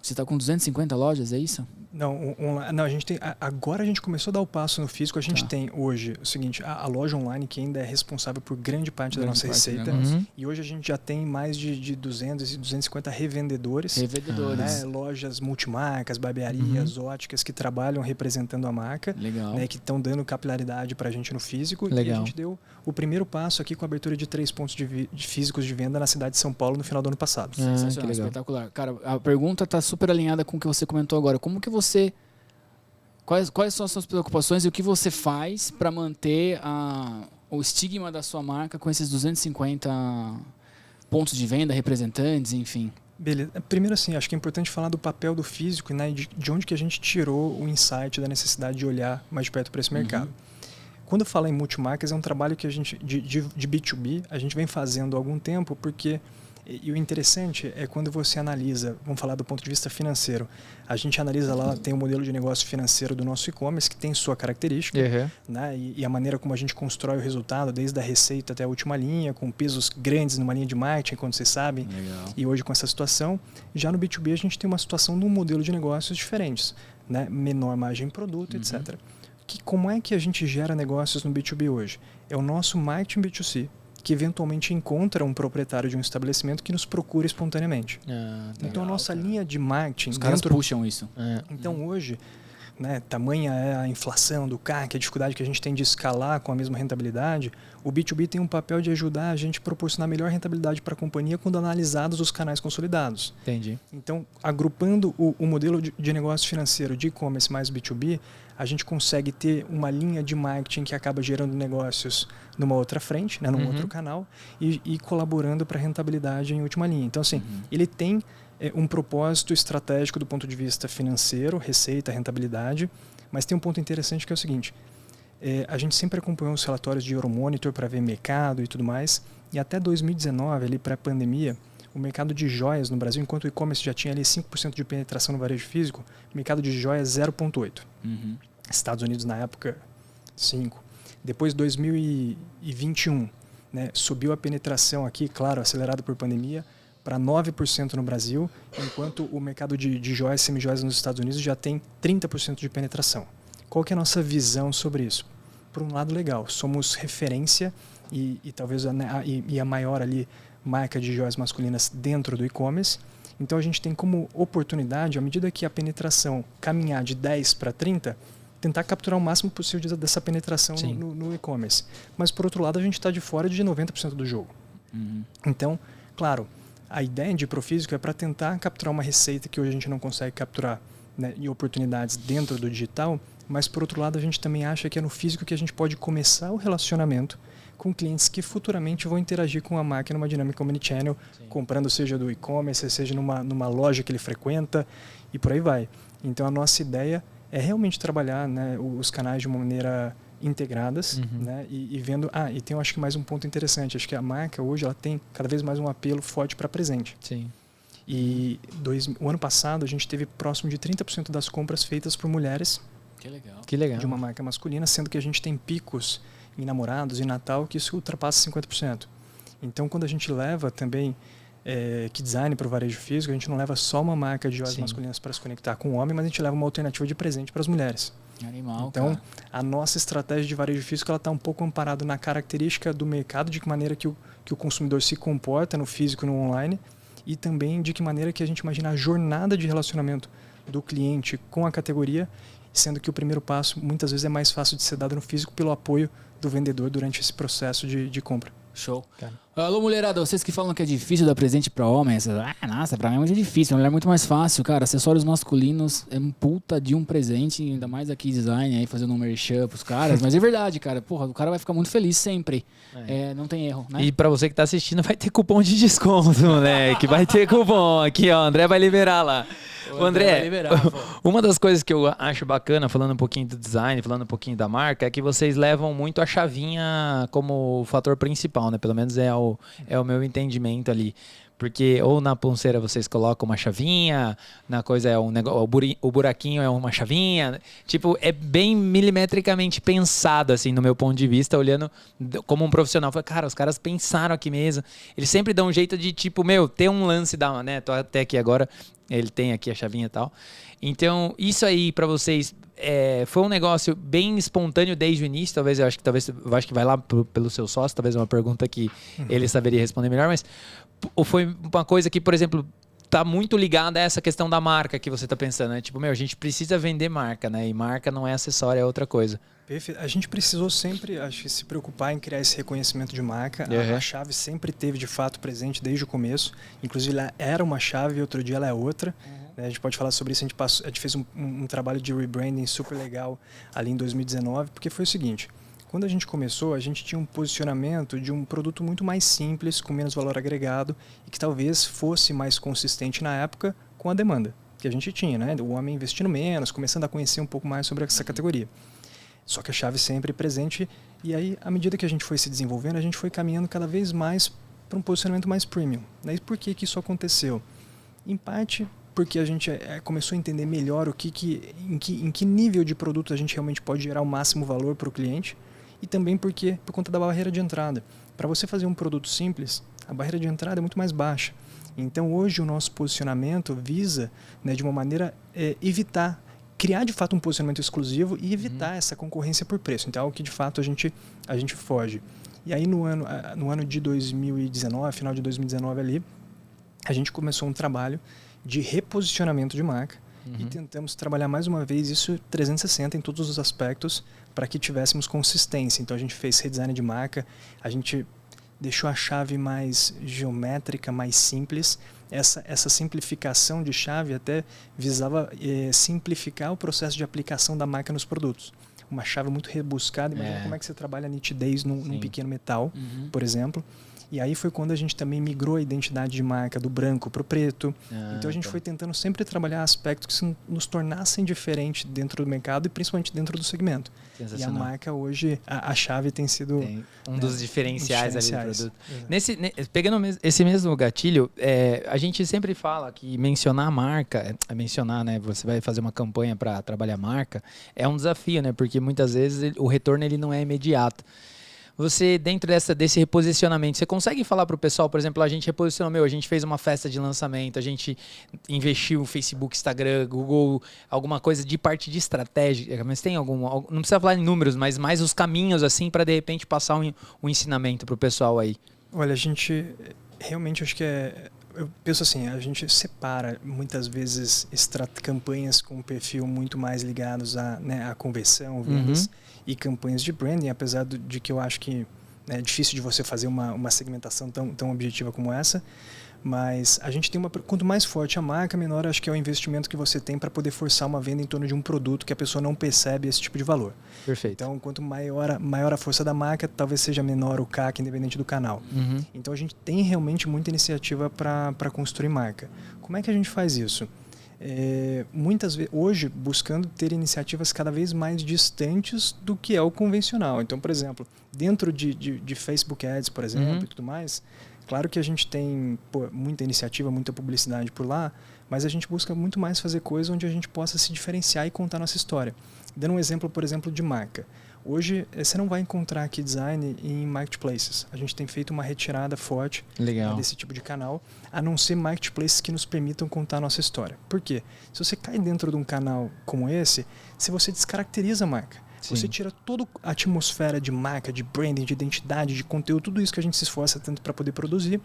Speaker 2: Você está com 250 lojas, é isso?
Speaker 3: Não, a gente tem. Agora a gente começou a dar o passo no físico. A gente tem hoje o seguinte: a loja online que ainda é responsável por grande parte da nossa receita. E hoje a gente já tem mais de 200 e 250 revendedores. Né? Lojas multimarcas, barbearias, óticas que trabalham representando a marca.
Speaker 2: Legal.
Speaker 3: Né? Que estão dando capilaridade para a gente no físico.
Speaker 1: Legal.
Speaker 3: E a gente deu o primeiro passo aqui com a abertura de 3 pontos de físicos de venda na cidade de São Paulo no final do ano passado.
Speaker 2: Sensacional, espetacular. Cara, a pergunta está super alinhada com o que você comentou agora. Como que você... Quais são as suas preocupações e o que você faz para manter o estigma da sua marca com esses 250 pontos de venda, representantes, enfim?
Speaker 3: Beleza. Primeiro, assim, acho que é importante falar do papel do físico, né, de onde que a gente tirou o insight da necessidade de olhar mais de perto para esse mercado. Quando eu falo em multimarcas, é um trabalho que a gente, de B2B, a gente vem fazendo há algum tempo, porque E o interessante é quando você analisa, vamos falar do ponto de vista financeiro, a gente analisa lá, tem o modelo de negócio financeiro do nosso e-commerce, que tem sua característica, né? E a maneira como a gente constrói o resultado, desde a receita até a última linha, com pesos grandes numa linha de marketing, como vocês sabem, e hoje com essa situação. Já no B2B a gente tem uma situação de um modelo de negócios diferentes, né? Menor margem em produto, etc. Como é que a gente gera negócios no B2B hoje? É o nosso marketing B2C, que eventualmente encontra um proprietário de um estabelecimento que nos procura espontaneamente. Então a nossa linha de marketing...
Speaker 2: Os caras puxam isso.
Speaker 3: Então hoje, né, tamanha é a inflação do CAC, a dificuldade que a gente tem de escalar com a mesma rentabilidade, o B2B tem um papel de ajudar a gente a proporcionar melhor rentabilidade para a companhia quando analisados os canais consolidados.
Speaker 1: Entendi.
Speaker 3: Então, agrupando o modelo de negócio financeiro de e-commerce mais B2B, a gente consegue ter uma linha de marketing que acaba gerando negócios numa outra frente, né, num outro canal, e colaborando para a rentabilidade em última linha. Então, assim, ele tem um propósito estratégico do ponto de vista financeiro, receita, rentabilidade, mas tem um ponto interessante que é o seguinte, a gente sempre acompanhou os relatórios de Euromonitor para ver mercado e tudo mais, e até 2019, ali pré-pandemia, o mercado de joias no Brasil, enquanto o e-commerce já tinha ali 5% de penetração no varejo físico, o mercado de joias 0,8%. Estados Unidos na época, 5%. Depois, 2021, né, subiu a penetração aqui, claro, acelerado por pandemia, para 9% no Brasil, enquanto o mercado de joias e semijoias nos Estados Unidos já tem 30% de penetração. Qual que é a nossa visão sobre isso? Por um lado, legal, somos referência e talvez a maior ali marca de joias masculinas dentro do e-commerce. Então a gente tem como oportunidade, à medida que a penetração caminhar de 10 para 30, tentar capturar o máximo possível dessa penetração no e-commerce. Mas por outro lado, a gente está de fora de 90% do jogo. Então, claro, a ideia de Profísico é para tentar capturar uma receita que hoje a gente não consegue capturar, né, e oportunidades dentro do digital, mas por outro lado a gente também acha que é no físico que a gente pode começar o relacionamento com clientes que futuramente vão interagir com a marca numa dinâmica omnichannel, comprando seja do e-commerce, seja numa loja que ele frequenta e por aí vai. Então a nossa ideia é realmente trabalhar, né, os canais de uma maneira integradas, né, e vendo... e tem, eu acho que mais um ponto interessante, acho que a marca hoje ela tem cada vez mais um apelo forte para presente.
Speaker 1: Sim.
Speaker 3: E o ano passado a gente teve próximo de 30% das compras feitas por mulheres.
Speaker 2: Que legal.
Speaker 1: Que legal.
Speaker 3: De uma marca masculina, sendo que a gente tem picos em namorados e Natal que isso ultrapassa 50%. Então, quando a gente leva também que design para o varejo físico, a gente não leva só uma marca de joias masculinas para se conectar com o homem, mas a gente leva uma alternativa de presente para as mulheres.
Speaker 2: Animal,
Speaker 3: então,
Speaker 2: cara.
Speaker 3: A nossa estratégia de varejo físico está um pouco amparada na característica do mercado, de que maneira que o consumidor se comporta no físico e no online, e também de que maneira que a gente imagina a jornada de relacionamento do cliente com a categoria, sendo que o primeiro passo muitas vezes é mais fácil de ser dado no físico pelo apoio do vendedor durante esse processo de compra.
Speaker 2: Show. Alô, mulherada, vocês que falam que é difícil dar presente pra homem, nossa, pra mim é muito difícil, mulher é muito mais fácil, cara. Acessórios masculinos é um puta de um presente, ainda mais aqui design, aí fazendo um merchan pros caras, mas é verdade, cara. Porra, o cara vai ficar muito feliz sempre. Não tem erro, né?
Speaker 1: E pra você que tá assistindo, vai ter cupom de desconto, moleque. Vai ter cupom. Aqui, ó, o André vai liberar lá. O André, uma das coisas que eu acho bacana, falando um pouquinho do design, falando um pouquinho da marca, é que vocês levam muito a chavinha como fator principal, né? Pelo menos é o meu entendimento ali. Porque ou na pulseira vocês colocam uma chavinha, na coisa é um negócio, o buraquinho é uma chavinha. Tipo, é bem milimetricamente pensado, assim, no meu ponto de vista, olhando como um profissional. Falei, cara, os caras pensaram aqui mesmo. Eles sempre dão um jeito de, tipo, ter um lance da, né? Tô até aqui agora, ele tem aqui a chavinha e tal. Então, isso aí pra vocês foi um negócio bem espontâneo desde o início. Talvez eu acho que vai lá pelo seu sócio, talvez é uma pergunta que ele saberia responder melhor, mas ou foi uma coisa que, por exemplo, tá muito ligada a essa questão da marca que você tá pensando, né? Tipo, a gente precisa vender marca, né? E marca não é acessório, é outra coisa.
Speaker 3: Perfeito. A gente precisou sempre, acho que, se preocupar em criar esse reconhecimento de marca. A chave sempre teve, de fato, presente desde o começo. Inclusive, ela era uma chave e outro dia ela é outra. A gente pode falar sobre isso. A gente fez um trabalho de rebranding super legal ali em 2019, porque foi o seguinte... Quando a gente começou, a gente tinha um posicionamento de um produto muito mais simples, com menos valor agregado e que talvez fosse mais consistente na época com a demanda que a gente tinha, né? O homem investindo menos, começando a conhecer um pouco mais sobre essa categoria. Só que a chave sempre presente, e aí, à medida que a gente foi se desenvolvendo, a gente foi caminhando cada vez mais para um posicionamento mais premium. E por que isso aconteceu? Em parte porque a gente começou a entender melhor em que nível de produto a gente realmente pode gerar o máximo valor para o cliente, e também por conta da barreira de entrada. Para você fazer um produto simples, a barreira de entrada é muito mais baixa. Então hoje o nosso posicionamento visa, né, de uma maneira, evitar, criar de fato um posicionamento exclusivo e evitar essa concorrência por preço. Então é algo que de fato a gente foge. E aí no ano de 2019, final de 2019 ali, a gente começou um trabalho de reposicionamento de marca e tentamos trabalhar mais uma vez isso 360 em todos os aspectos para que tivéssemos consistência. Então a gente fez redesign de marca, a gente deixou a chave mais geométrica, mais simples. Essa simplificação de chave até visava simplificar o processo de aplicação da marca nos produtos. Uma chave muito rebuscada, imagina como é que você trabalha a nitidez num pequeno metal, por exemplo. E aí foi quando a gente também migrou a identidade de marca do branco para o preto. Então a gente foi tentando sempre trabalhar aspectos que nos tornassem diferentes dentro do mercado e principalmente dentro do segmento. E a marca hoje, a chave tem sido
Speaker 1: um dos diferenciais ali do produto. Pegando esse mesmo gatilho, a gente sempre fala que mencionar a marca, mencionar, né, você vai fazer uma campanha para trabalhar a marca, é um desafio, né, porque muitas vezes o retorno ele não é imediato. Você, dentro desse reposicionamento, você consegue falar para o pessoal, por exemplo, a gente reposicionou, a gente fez uma festa de lançamento, a gente investiu no Facebook, Instagram, Google, alguma coisa de parte de estratégia, mas tem não precisa falar em números, mas mais os caminhos, assim, para de repente passar um ensinamento para o pessoal aí.
Speaker 3: Olha, a gente realmente acho que eu penso assim, a gente separa muitas vezes campanhas com um perfil muito mais ligados à conversão, vendas, e campanhas de branding, apesar de que eu acho que é difícil de você fazer uma segmentação tão objetiva como essa, mas a gente tem quanto mais forte a marca, menor acho que é o investimento que você tem para poder forçar uma venda em torno de um produto que a pessoa não percebe esse tipo de valor.
Speaker 1: Perfeito.
Speaker 3: Então, quanto maior a força da marca, talvez seja menor o CAC, independente do canal. Então, a gente tem realmente muita iniciativa para construir marca. Como é que a gente faz isso? Muitas vezes, hoje, buscando ter iniciativas cada vez mais distantes do que é o convencional. Então, por exemplo, dentro de Facebook Ads, por exemplo, e tudo mais, claro que a gente tem muita iniciativa, muita publicidade por lá, mas a gente busca muito mais fazer coisas onde a gente possa se diferenciar e contar nossa história. Dando um exemplo, por exemplo, de marca. Hoje, você não vai encontrar aqui design em marketplaces. A gente tem feito uma retirada forte desse tipo de canal, a não ser marketplaces que nos permitam contar a nossa história. Por quê? Se você cai dentro de um canal como esse, se você descaracteriza a marca, você tira toda a atmosfera de marca, de branding, de identidade, de conteúdo, tudo isso que a gente se esforça tanto para poder produzir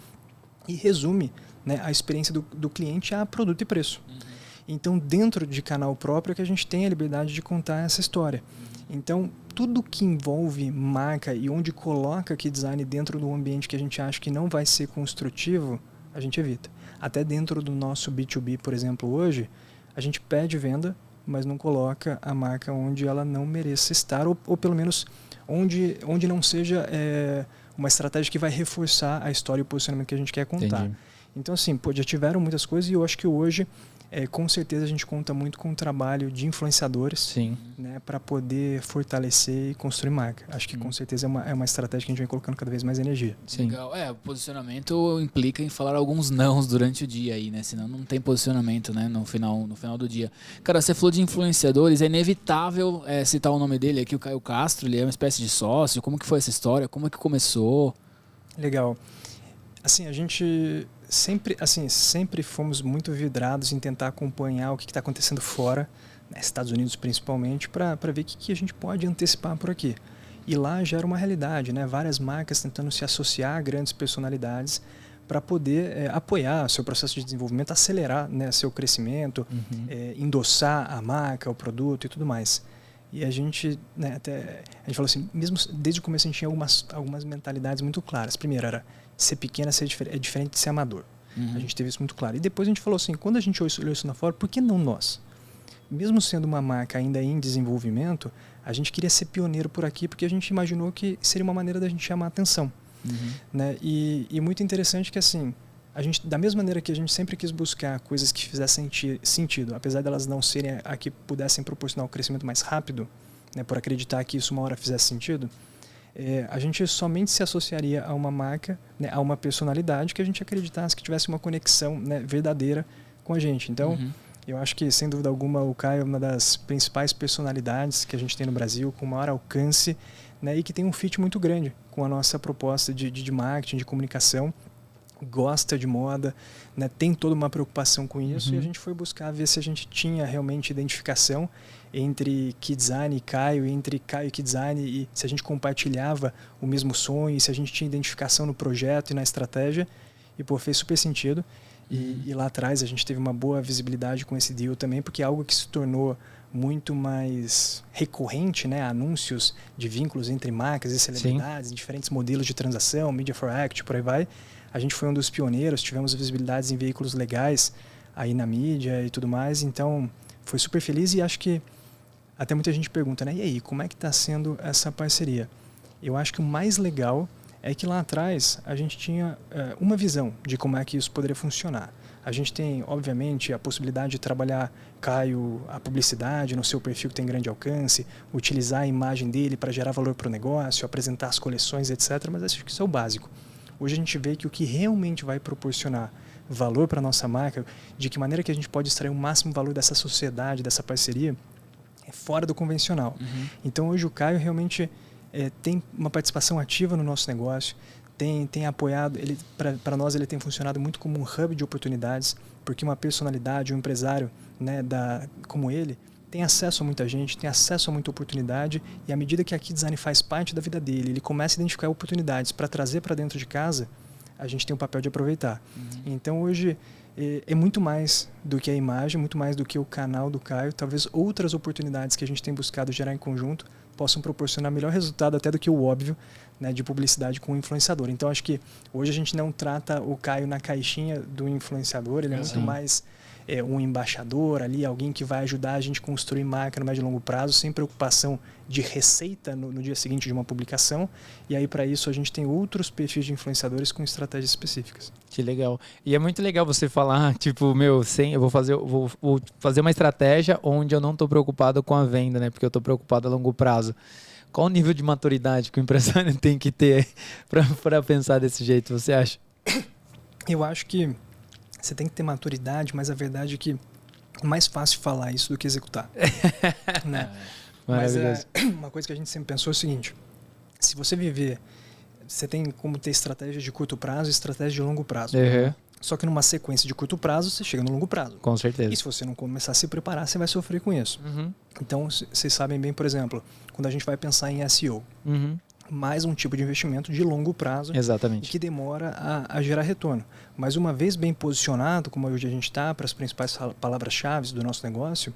Speaker 3: e resume, né, a experiência do cliente a produto e preço. Então, dentro de canal próprio é que a gente tem a liberdade de contar essa história. Então, tudo que envolve marca e onde coloca aqui design dentro do ambiente que a gente acha que não vai ser construtivo, a gente evita. Até dentro do nosso B2B, por exemplo, hoje, a gente pede venda, mas não coloca a marca onde ela não mereça estar, ou pelo menos onde não seja uma estratégia que vai reforçar a história e o posicionamento que a gente quer contar. Entendi. Então, assim, já tiveram muitas coisas e eu acho que hoje, com certeza, a gente conta muito com o trabalho de influenciadores, né, para poder fortalecer e construir marca. Acho que com certeza é uma estratégia que a gente vem colocando cada vez mais energia.
Speaker 2: Legal. O posicionamento implica em falar alguns nãos durante o dia aí, né? Senão não tem posicionamento, né? No final do dia. Cara, você falou de influenciadores, é inevitável citar o nome dele aqui, o Caio Castro, ele é uma espécie de sócio. Como que foi essa história? Como é que começou?
Speaker 3: Legal. Assim, a gente sempre fomos muito vidrados em tentar acompanhar o que está acontecendo fora, né, Estados Unidos principalmente, para ver o que a gente pode antecipar por aqui. E lá já era uma realidade, né? Várias marcas tentando se associar a grandes personalidades para poder apoiar seu processo de desenvolvimento, acelerar, né, seu crescimento, endossar a marca, o produto e tudo mais. E a gente, né, a gente falou assim, mesmo desde o começo a gente tinha algumas mentalidades muito claras. Primeiro era ser pequeno é diferente de ser amador. A gente teve isso muito claro. E depois a gente falou assim, quando a gente olhou isso na fora, por que não nós? Mesmo sendo uma marca ainda em desenvolvimento, a gente queria ser pioneiro por aqui porque a gente imaginou que seria uma maneira da gente chamar a atenção. Né? E muito interessante que assim, a gente, da mesma maneira que a gente sempre quis buscar coisas que fizessem sentido, apesar delas não serem a que pudessem proporcionar o crescimento mais rápido, né, por acreditar que isso uma hora fizesse sentido, a gente somente se associaria a uma marca, né, a uma personalidade que a gente acreditasse que tivesse uma conexão, né, verdadeira com a gente. Então, eu acho que, sem dúvida alguma, o Caio é uma das principais personalidades que a gente tem no Brasil, com maior alcance, né, e que tem um fit muito grande com a nossa proposta de marketing, de comunicação. Gosta de moda, né, tem toda uma preocupação com isso, e a gente foi buscar ver se a gente tinha realmente identificação entre Keydesign e Caio, entre Caio e Keydesign, e se a gente compartilhava o mesmo sonho, e se a gente tinha identificação no projeto e na estratégia. E, pô, fez super sentido. E lá atrás a gente teve uma boa visibilidade com esse deal também, porque é algo que se tornou muito mais recorrente, né? Anúncios de vínculos entre marcas e celebridades, em diferentes modelos de transação, Media for Act, por aí vai. A gente foi um dos pioneiros, tivemos visibilidades em veículos legais aí na mídia e tudo mais, então foi super feliz. E acho que até muita gente pergunta, né? E aí, como é que está sendo essa parceria? Eu acho que o mais legal é que lá atrás a gente tinha uma visão de como é que isso poderia funcionar. A gente tem, obviamente, a possibilidade de trabalhar, Caio, a publicidade no seu perfil que tem grande alcance, utilizar a imagem dele para gerar valor para o negócio, apresentar as coleções, etc. Mas acho que isso é o básico. Hoje a gente vê que o que realmente vai proporcionar valor para a nossa marca, de que maneira que a gente pode extrair o máximo valor dessa sociedade, dessa parceria, é fora do convencional. Então hoje o Caio realmente tem uma participação ativa no nosso negócio, tem apoiado, para nós ele tem funcionado muito como um hub de oportunidades, porque uma personalidade, um empresário, né, como ele, tem acesso a muita gente, tem acesso a muita oportunidade, e à medida que a Keydesign faz parte da vida dele, ele começa a identificar oportunidades para trazer para dentro de casa, a gente tem o papel de aproveitar. Então hoje é muito mais do que a imagem, muito mais do que o canal do Caio. Talvez outras oportunidades que a gente tem buscado gerar em conjunto possam proporcionar melhor resultado até do que o óbvio, né, de publicidade com o influenciador. Então acho que hoje a gente não trata o Caio na caixinha do influenciador, ele é muito mais um embaixador ali, alguém que vai ajudar a gente a construir marca no médio e longo prazo, sem preocupação de receita no dia seguinte de uma publicação. E aí, para isso, a gente tem outros perfis de influenciadores com estratégias específicas.
Speaker 1: Que legal. E é muito legal você falar, tipo, eu vou fazer uma estratégia onde eu não estou preocupado com a venda, né? Porque eu estou preocupado a longo prazo. Qual o nível de maturidade que o empresário tem que ter para pensar desse jeito, você acha?
Speaker 3: Eu acho que você tem que ter maturidade, mas a verdade é que é mais fácil falar isso do que executar. Né? Mas uma coisa que a gente sempre pensou é o seguinte: se você viver, você tem como ter estratégia de curto prazo e estratégia de longo prazo. Só que numa sequência de curto prazo, você chega no longo prazo.
Speaker 1: Com certeza.
Speaker 3: E se você não começar a se preparar, você vai sofrer com isso. Então, vocês sabem bem, por exemplo, quando a gente vai pensar em SEO, mais um tipo de investimento de longo prazo.
Speaker 1: Exatamente.
Speaker 3: Que demora a gerar retorno. Mas uma vez bem posicionado, como hoje a gente está, para as principais palavras-chave do nosso negócio,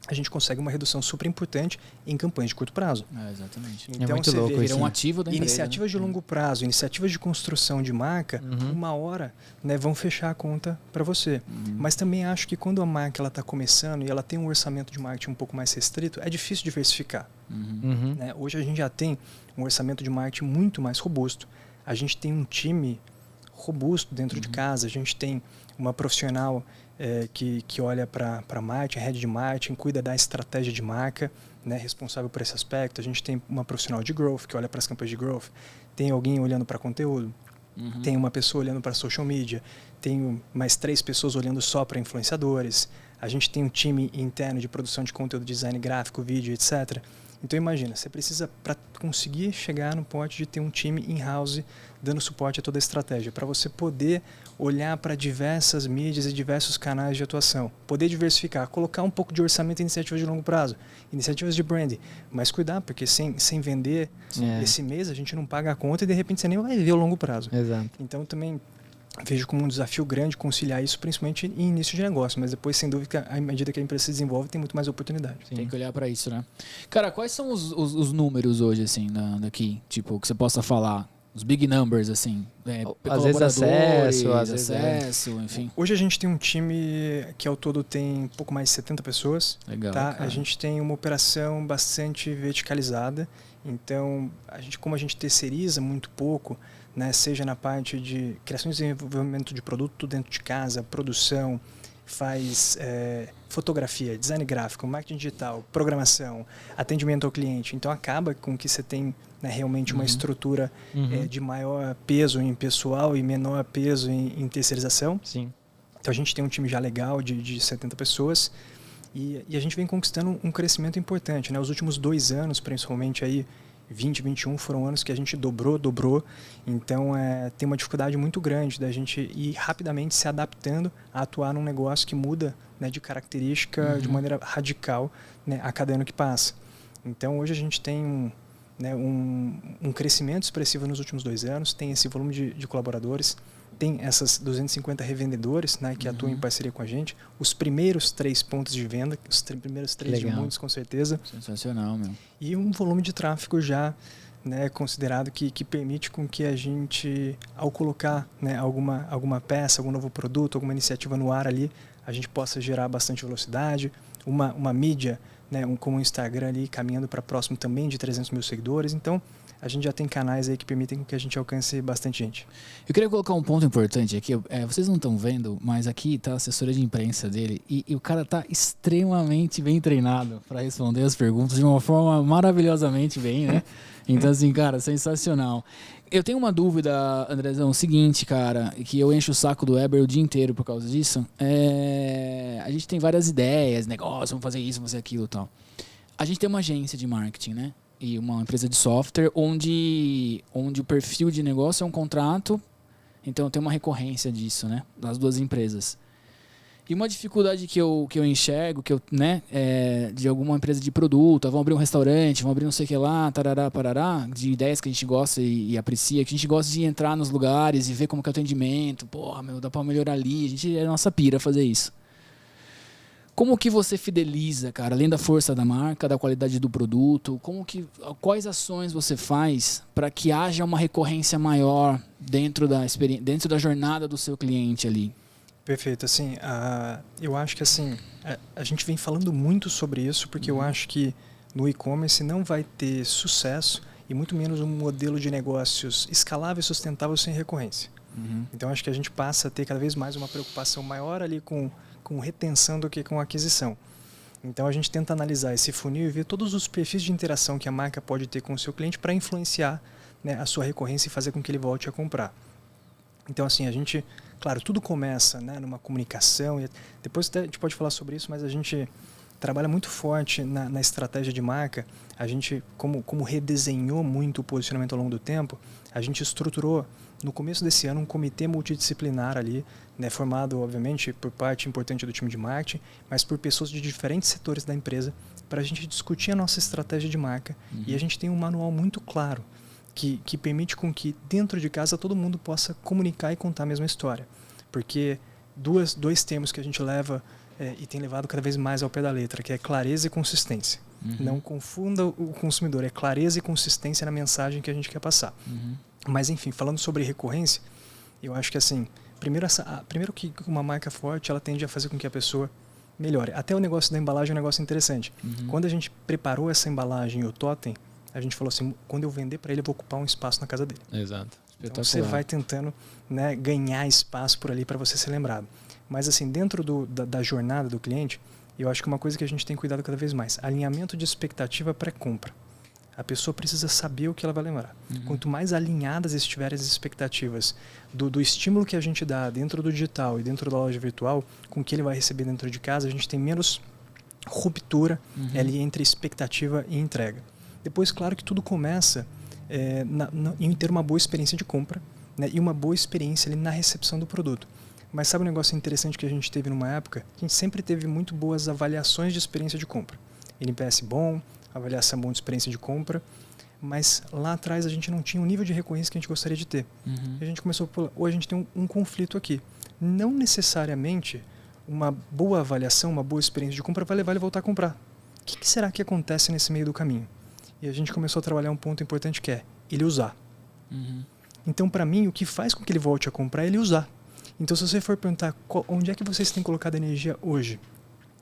Speaker 3: a gente consegue uma redução super importante em campanhas de curto prazo.
Speaker 2: Exatamente.
Speaker 3: Então,
Speaker 1: muito louco
Speaker 3: vê,
Speaker 1: isso.
Speaker 2: Um ativo da empresa,
Speaker 3: iniciativas de longo prazo, iniciativas de construção de marca, uma hora, né, vão fechar a conta para você. Mas também acho que quando a marca está começando e ela tem um orçamento de marketing um pouco mais restrito, é difícil diversificar. Né? Hoje a gente já tem um orçamento de marketing muito mais robusto. A gente tem um time robusto dentro de casa, a gente tem uma profissional que olha para marketing, head de marketing, cuida da estratégia de marca, né, responsável por esse aspecto. A gente tem uma profissional de growth que olha para as campanhas de growth, tem alguém olhando para conteúdo, tem uma pessoa olhando para social media, tem mais 3 pessoas olhando só para influenciadores. A gente tem um time interno de produção de conteúdo, design gráfico, vídeo, etc. Então imagina, você precisa, para conseguir chegar no ponto de ter um time in-house dando suporte a toda a estratégia, para você poder olhar para diversas mídias e diversos canais de atuação, poder diversificar, colocar um pouco de orçamento em iniciativas de longo prazo, iniciativas de branding, mas cuidar, porque sem vender esse mês a gente não paga a conta e de repente você nem vai ver o longo prazo.
Speaker 1: Exato.
Speaker 3: Então também vejo como um desafio grande conciliar isso, principalmente em início de negócio, mas depois, sem dúvida, à medida que a empresa se desenvolve, tem muito mais oportunidade.
Speaker 2: Tem que olhar para isso, né? Cara, quais são os números hoje, assim, daqui? Tipo, que você possa falar, os big numbers, assim,
Speaker 1: às vezes
Speaker 2: acesso, enfim.
Speaker 3: Hoje a gente tem um time que ao todo tem um pouco mais de 70 pessoas.
Speaker 2: Legal,
Speaker 3: tá?
Speaker 2: cara.
Speaker 3: A gente tem uma operação bastante verticalizada, então, como a gente terceiriza muito pouco, né, seja na parte de criação e desenvolvimento de produto dentro de casa, produção, faz fotografia, design gráfico, marketing digital, programação, atendimento ao cliente. Então acaba com que você tem, né, realmente uma estrutura de maior peso em pessoal e menor peso em terceirização.
Speaker 1: Sim.
Speaker 3: Então a gente tem um time já legal de 70 pessoas e a gente vem conquistando um crescimento importante, né? Os últimos 2 anos, principalmente aí, 20, 21, foram anos que a gente dobrou. Então, tem uma dificuldade muito grande da gente ir rapidamente se adaptando a atuar num negócio que muda, né, de característica de maneira radical, né, a cada ano que passa. Então, hoje a gente tem um crescimento expressivo nos últimos 2 anos, tem esse volume de colaboradores, tem essas 250 revendedores, né, que atuam em parceria com a gente, os primeiros 3 pontos de venda, os primeiros 3 de muitos, com certeza.
Speaker 2: Sensacional, meu.
Speaker 3: E um volume de tráfego já, né, considerado que permite com que a gente, ao colocar, né, alguma peça, algum novo produto, alguma iniciativa no ar ali, a gente possa gerar bastante velocidade, uma mídia, né, como o Instagram ali, caminhando para próximo também de 300 mil seguidores. Então, a gente já tem canais aí que permitem que a gente alcance bastante gente.
Speaker 2: Eu queria colocar um ponto importante aqui. Vocês não estão vendo, mas aqui está a assessoria de imprensa dele e o cara está extremamente bem treinado para responder as perguntas de uma forma maravilhosamente bem, né? Então, assim, cara, sensacional. Eu tenho uma dúvida, Andrezão, o seguinte, cara, que eu encho o saco do Weber o dia inteiro por causa disso. A gente tem várias ideias, negócio, vamos fazer isso, vamos fazer aquilo e tal. A gente tem uma agência de marketing, né? E uma empresa de software onde o perfil de negócio é um contrato, então tem uma recorrência disso, né, das 2 empresas. E uma dificuldade que eu enxergo, de alguma empresa de produto, vão abrir um restaurante, vão abrir não sei o que lá, tarará, parará, de ideias que a gente gosta e aprecia, que a gente gosta de entrar nos lugares e ver como que é o atendimento, porra, dá pra melhorar ali, é nossa pira fazer isso. Como que você fideliza, cara, além da força da marca, da qualidade do produto, quais ações você faz para que haja uma recorrência maior dentro da jornada do seu cliente ali?
Speaker 3: Perfeito, assim, eu acho que assim, a gente vem falando muito sobre isso porque eu acho que no e-commerce não vai ter sucesso e muito menos um modelo de negócios escalável e sustentável sem recorrência. Então acho que a gente passa a ter cada vez mais uma preocupação maior ali com retenção do que com aquisição. Então a gente tenta analisar esse funil e ver todos os perfis de interação que a marca pode ter com o seu cliente para influenciar, né, a sua recorrência e fazer com que ele volte a comprar. Então assim, a gente, claro, tudo começa, né, numa comunicação, e depois a gente pode falar sobre isso, mas a gente trabalha muito forte na estratégia de marca. A gente, como redesenhou muito o posicionamento ao longo do tempo, a gente estruturou no começo desse ano um comitê multidisciplinar ali, né, formado obviamente por parte importante do time de marketing, mas por pessoas de diferentes setores da empresa, para a gente discutir a nossa estratégia de marca. E a gente tem um manual muito claro que permite com que dentro de casa todo mundo possa comunicar e contar a mesma história. Porque dois termos que a gente leva e tem levado cada vez mais ao pé da letra, que é clareza e consistência. Não confunda o consumidor, é clareza e consistência na mensagem que a gente quer passar. Mas enfim, falando sobre recorrência, eu acho que assim, primeiro que uma marca forte, ela tende a fazer com que a pessoa melhore. Até o negócio da embalagem é um negócio interessante. Quando a gente preparou essa embalagem, o totem, a gente falou assim, quando eu vender para ele, eu vou ocupar um espaço na casa dele.
Speaker 1: Exato.
Speaker 3: Então você vai tentando, né, ganhar espaço por ali para você ser lembrado. Mas assim, dentro da jornada do cliente, eu acho que uma coisa que a gente tem cuidado cada vez mais, alinhamento de expectativa pré-compra. A pessoa precisa saber o que ela vai lembrar. Quanto mais alinhadas estiverem as expectativas do estímulo que a gente dá dentro do digital e dentro da loja virtual, com o que ele vai receber dentro de casa, a gente tem menos ruptura ali entre expectativa e entrega. Depois, claro que tudo começa em ter uma boa experiência de compra, né, e uma boa experiência ali na recepção do produto. Mas sabe um negócio interessante que a gente teve numa época? A gente sempre teve muito boas avaliações de experiência de compra. NPS bom, avaliação bom de experiência de compra, mas lá atrás a gente não tinha o nível de recorrência que a gente gostaria de ter. E a gente começou hoje a gente tem um conflito aqui. Não necessariamente uma boa avaliação, uma boa experiência de compra vai levar ele a voltar a comprar. O que será que acontece nesse meio do caminho? E a gente começou a trabalhar um ponto importante que é ele usar. Então, para mim, o que faz com que ele volte a comprar é ele usar. Então, se você for perguntar onde é que vocês têm colocado energia hoje,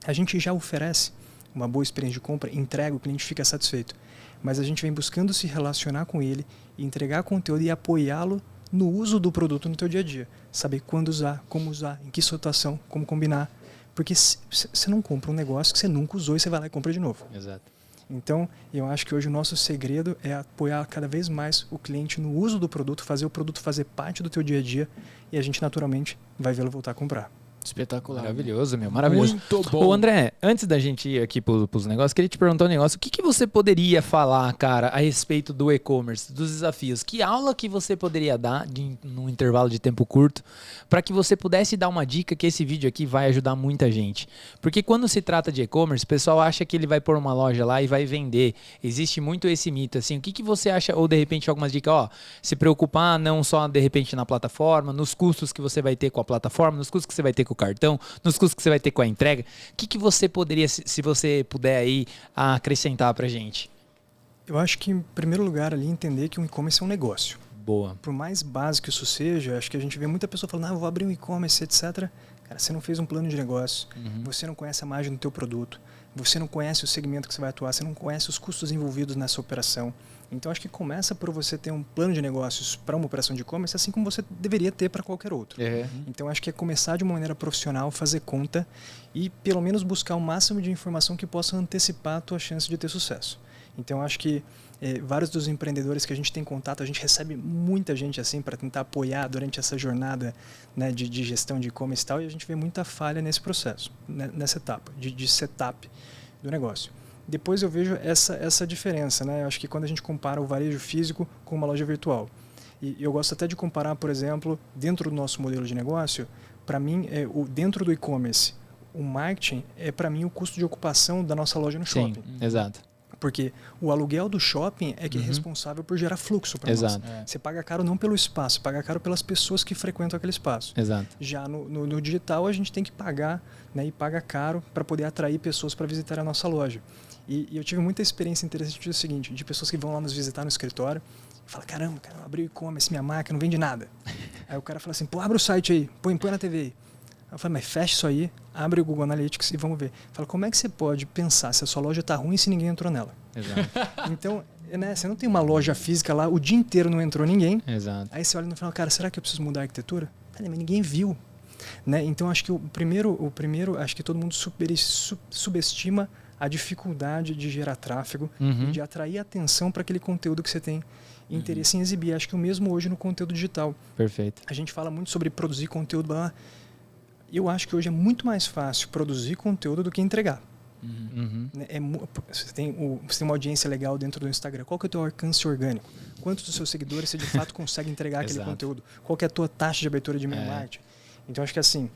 Speaker 3: a gente já oferece uma boa experiência de compra, entrega, o cliente fica satisfeito. Mas a gente vem buscando se relacionar com ele, entregar conteúdo e apoiá-lo no uso do produto no teu dia a dia. Saber quando usar, como usar, em que situação, como combinar. Porque você não compra um negócio que você nunca usou e você vai lá e compra de novo.
Speaker 1: Exato.
Speaker 3: Então, eu acho que hoje o nosso segredo é apoiar cada vez mais o cliente no uso do produto, fazer o produto fazer parte do teu dia a dia e a gente naturalmente vai vê-lo voltar a comprar.
Speaker 2: Espetacular.
Speaker 1: Maravilhoso, meu. Maravilhoso.
Speaker 2: Muito bom.
Speaker 1: Ô, André, antes da gente ir aqui pros negócios, queria te perguntar um negócio. O que você poderia falar, cara, a respeito do e-commerce, dos desafios? Que aula que você poderia dar num intervalo de tempo curto para que você pudesse dar uma dica que esse vídeo aqui vai ajudar muita gente? Porque quando se trata de e-commerce, o pessoal acha que ele vai pôr uma loja lá e vai vender. Existe muito esse mito, assim. O que você acha, ou de repente algumas dicas, ó, se preocupar não só de repente na plataforma, nos custos que você vai ter com a plataforma, nos custos que você vai ter com o cartão, nos custos que você vai ter com a entrega. O que você poderia, se você puder aí, acrescentar pra gente?
Speaker 3: Eu acho que, em primeiro lugar, ali entender que um e-commerce é um negócio.
Speaker 1: Boa.
Speaker 3: Por mais básico que isso seja, acho que a gente vê muita pessoa falando, eu vou abrir um e-commerce, etc. Cara, você não fez um plano de negócio, você não conhece a margem do teu produto, você não conhece o segmento que você vai atuar, você não conhece os custos envolvidos nessa operação. Então, acho que começa por você ter um plano de negócios para uma operação de e-commerce, assim como você deveria ter para qualquer outro. Então, acho que é começar de uma maneira profissional, fazer conta e, pelo menos, buscar o máximo de informação que possa antecipar a tua chance de ter sucesso. Então, acho que vários dos empreendedores que a gente tem contato, a gente recebe muita gente assim para tentar apoiar durante essa jornada, né, de gestão de e-commerce e tal, e a gente vê muita falha nesse processo, nessa etapa de setup do negócio. Depois eu vejo essa diferença, né? Eu acho que quando a gente compara o varejo físico com uma loja virtual. E eu gosto até de comparar, por exemplo, dentro do nosso modelo de negócio, para mim, dentro do e-commerce, o marketing é para mim o custo de ocupação da nossa loja no shopping.
Speaker 1: Sim, exato.
Speaker 3: Porque o aluguel do shopping é que é responsável por gerar fluxo para nós. Você paga caro não pelo espaço, paga caro pelas pessoas que frequentam aquele espaço.
Speaker 1: Exato.
Speaker 3: Já no digital a gente tem que pagar, né, e paga caro para poder atrair pessoas para visitar a nossa loja. E eu tive muita experiência interessante do seguinte, de pessoas que vão lá nos visitar no escritório e falam, caramba, cara, eu abri o e-commerce, minha marca não vende nada. Aí o cara fala assim, pô, abre o site aí, põe na TV aí. Eu falei, mas fecha isso aí, abre o Google Analytics e vamos ver. Fala, como é que você pode pensar se a sua loja está ruim se ninguém entrou nela?
Speaker 1: Exato.
Speaker 3: Então, né, você não tem uma loja física lá, o dia inteiro não entrou ninguém.
Speaker 1: Exato.
Speaker 3: Aí você olha no final, cara, será que eu preciso mudar a arquitetura? Mas ninguém viu. Né? Então, acho que o primeiro, acho que todo mundo subestima a dificuldade de gerar tráfego e de atrair atenção para aquele conteúdo que você tem interesse em exibir. Acho que o mesmo hoje no conteúdo digital.
Speaker 1: Perfeito.
Speaker 3: A gente fala muito sobre produzir conteúdo. Eu acho que hoje é muito mais fácil produzir conteúdo do que entregar. Você tem uma audiência legal dentro do Instagram. Qual que é o teu alcance orgânico? Quantos dos seus seguidores você de fato consegue entregar aquele conteúdo? Qual que é a tua taxa de abertura de e-mail marketing? Então, acho que assim,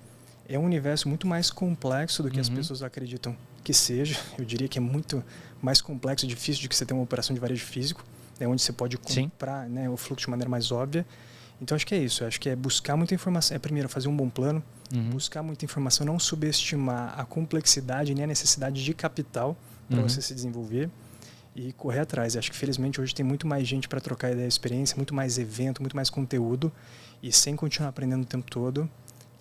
Speaker 3: é um universo muito mais complexo do que as pessoas acreditam que seja. Eu diria que é muito mais complexo e difícil do que você ter uma operação de varejo físico, onde você pode comprar, né, o fluxo de maneira mais óbvia. Então, acho que é isso. Acho que é buscar muita informação. Primeiro, fazer um bom plano, buscar muita informação, não subestimar a complexidade nem a necessidade de capital para você se desenvolver e correr atrás. Acho que, felizmente, hoje tem muito mais gente para trocar ideia e experiência, muito mais evento, muito mais conteúdo, e sem continuar aprendendo o tempo todo,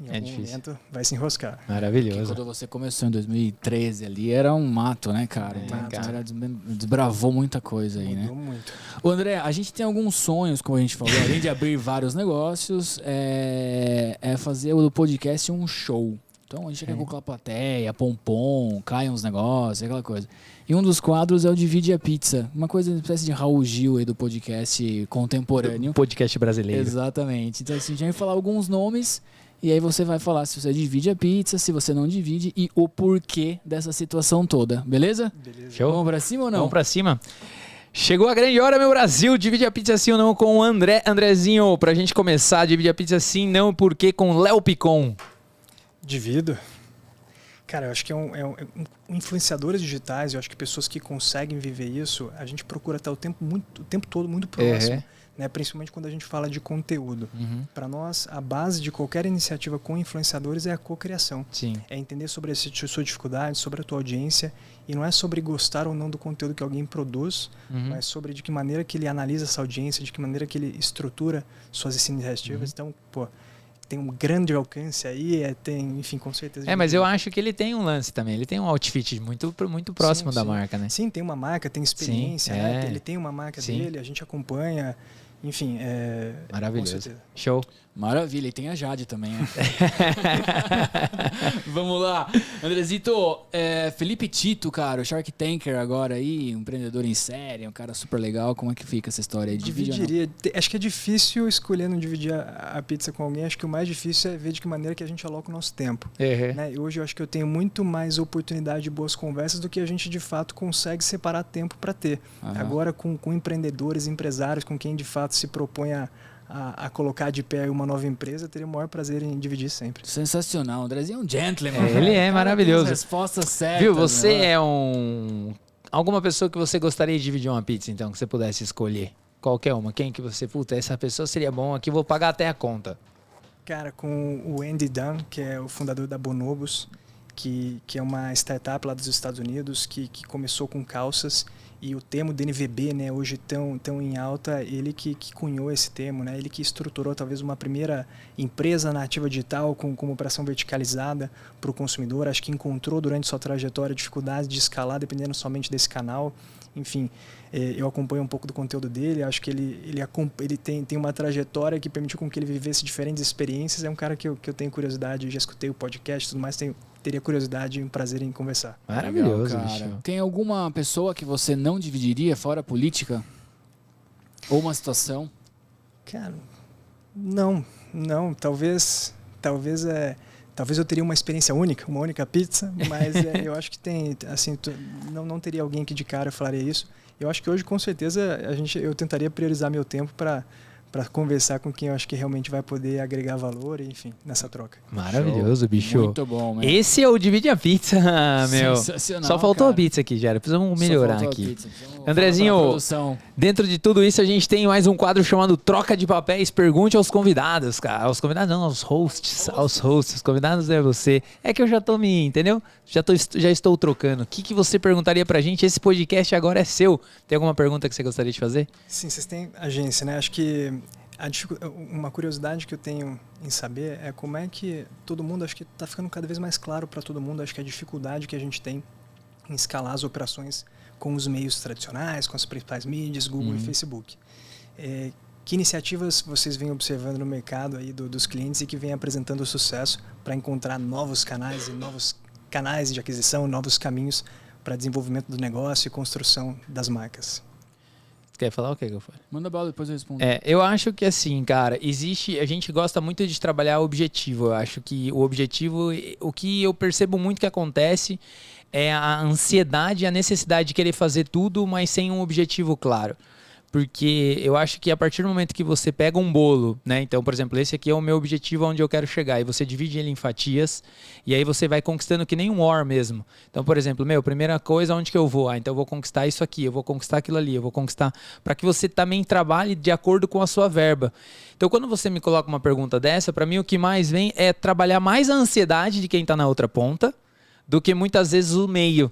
Speaker 3: em algum momento vai se enroscar.
Speaker 1: Maravilhoso.
Speaker 2: Porque quando você começou em 2013 ali, era um mato, né, cara? Então, cara, desbravou muita coisa aí,
Speaker 3: mudou,
Speaker 2: né?
Speaker 3: Muito.
Speaker 2: Ô, André, a gente tem alguns sonhos, como a gente falou, além de abrir vários negócios, é fazer do podcast um show. Então a gente quer colocar plateia, pompom, caem uns negócios, aquela coisa. E um dos quadros é o Divide a Pizza, uma coisa, uma espécie de Raul Gil aí do podcast contemporâneo.
Speaker 1: Do podcast brasileiro.
Speaker 2: Exatamente. Então assim, a gente vai falar alguns nomes e aí você vai falar se você divide a pizza, se você não divide e o porquê dessa situação toda, beleza?
Speaker 3: Beleza.
Speaker 1: Show?
Speaker 2: Vamos pra cima ou não?
Speaker 1: Vamos pra cima. Chegou a grande hora, meu Brasil. Divide a pizza sim ou não com o Andrezinho. Pra gente começar, divide a pizza sim, não e porquê com Léo Picon.
Speaker 3: Divido. Cara, eu acho que influenciadores digitais, eu acho que pessoas que conseguem viver isso, a gente procura estar o tempo todo muito próximo. Né? Principalmente quando a gente fala de conteúdo. Para nós, a base de qualquer iniciativa com influenciadores é a cocriação.
Speaker 1: Sim.
Speaker 3: É entender sobre a sua dificuldade, sobre a tua audiência, e não é sobre gostar ou não do conteúdo que alguém produz, mas sobre de que maneira que ele analisa essa audiência, de que maneira que ele estrutura suas iniciativas. Então, pô, tem um grande alcance aí, enfim, com certeza.
Speaker 1: Mas eu acho que ele tem um lance também, ele tem um outfit muito próximo da marca, né?
Speaker 3: Sim, tem uma marca, tem experiência, né? Ele tem uma marca dele, a gente acompanha, Enfim,
Speaker 1: maravilhoso. Show.
Speaker 2: Maravilha, e tem a Jade também, né? Vamos lá. Andrezito, Felipe Tito, cara, o Shark Tanker agora aí, um empreendedor em série, um cara super legal. Como é que fica essa história aí?
Speaker 3: Dividiria. Acho que é difícil escolher não dividir a pizza com alguém. Acho que o mais difícil é ver de que maneira que a gente aloca o nosso tempo. Né? E hoje eu acho que eu tenho muito mais oportunidade de boas conversas do que a gente de fato consegue separar tempo para ter. Agora com empreendedores, empresários, com quem de fato se propõe a colocar de pé uma nova empresa, eu teria o maior prazer em dividir sempre.
Speaker 2: Sensacional. O Andrezinho é um gentleman.
Speaker 1: Ele é maravilhoso.
Speaker 2: Respostas certas.
Speaker 1: Viu, você é alguma pessoa que você gostaria de dividir uma pizza, então, que você pudesse escolher? Qualquer uma. Quem que você... Puta, essa pessoa seria bom aqui, vou pagar até a conta.
Speaker 3: Cara, com o Andy Dunn, que é o fundador da Bonobos, que é uma startup lá dos Estados Unidos, que começou com calças. E o termo DNVB, né, hoje tão em alta, ele que cunhou esse termo, né, ele que estruturou talvez uma primeira empresa nativa digital com operação verticalizada para o consumidor. Acho que encontrou durante sua trajetória dificuldades de escalar dependendo somente desse canal. Enfim, eu acompanho um pouco do conteúdo dele, acho que ele tem uma trajetória que permitiu com que ele vivesse diferentes experiências. É um cara que eu tenho curiosidade, já escutei o podcast e tudo mais, teria curiosidade e um prazer em conversar.
Speaker 1: Maravilhoso,
Speaker 2: cara.
Speaker 1: bicho.
Speaker 2: Tem alguma pessoa que você não dividiria fora a política? Ou uma situação?
Speaker 3: Cara, não. Talvez eu teria uma experiência única, uma única pizza, mas eu acho que tem, assim, não teria alguém que de cara falaria isso. Eu acho que hoje, com certeza, eu tentaria priorizar meu tempo para conversar com quem eu acho que realmente vai poder agregar valor, enfim, nessa troca.
Speaker 1: Maravilhoso, bicho.
Speaker 2: Muito bom, meu.
Speaker 1: Esse é o Divide a Pizza, meu.
Speaker 2: Sensacional,
Speaker 1: Só faltou
Speaker 2: cara.
Speaker 1: A pizza aqui, Gera. Precisamos melhorar aqui.
Speaker 2: Vamos
Speaker 1: Andrezinho, dentro de tudo isso, a gente tem mais um quadro chamado Troca de Papéis. Pergunte aos convidados, cara. Aos convidados não, aos hosts. Aos hosts. Os convidados é você. É que eu já tô entendeu? Já estou trocando. O que você perguntaria pra gente? Esse podcast agora é seu. Tem alguma pergunta que você gostaria de fazer?
Speaker 3: Sim, vocês têm agência, né? Acho que uma curiosidade que eu tenho em saber é como é que todo mundo, acho que está ficando cada vez mais claro para todo mundo, acho que a dificuldade que a gente tem em escalar as operações com os meios tradicionais, com as principais mídias, Google e Facebook. Que iniciativas vocês vêm observando no mercado aí dos clientes e que vêm apresentando sucesso para encontrar novos canais de aquisição, novos caminhos para desenvolvimento do negócio e construção das marcas?
Speaker 1: Quer falar o que eu falei?
Speaker 2: Manda bala, depois eu respondo.
Speaker 1: Eu acho que assim, cara, a gente gosta muito de trabalhar o objetivo. Eu acho que o objetivo, o que eu percebo muito que acontece é a ansiedade e a necessidade de querer fazer tudo, mas sem um objetivo claro. Porque eu acho que a partir do momento que você pega um bolo, né? Então, por exemplo, esse aqui é o meu objetivo, onde eu quero chegar. E você divide ele em fatias. E aí você vai conquistando que nem um war mesmo. Então, por exemplo, primeira coisa, onde que eu vou? Então eu vou conquistar isso aqui, eu vou conquistar aquilo ali, eu vou conquistar... Para que você também trabalhe de acordo com a sua verba. Então, quando você me coloca uma pergunta dessa, para mim o que mais vem é trabalhar mais a ansiedade de quem está na outra ponta do que muitas vezes o meio.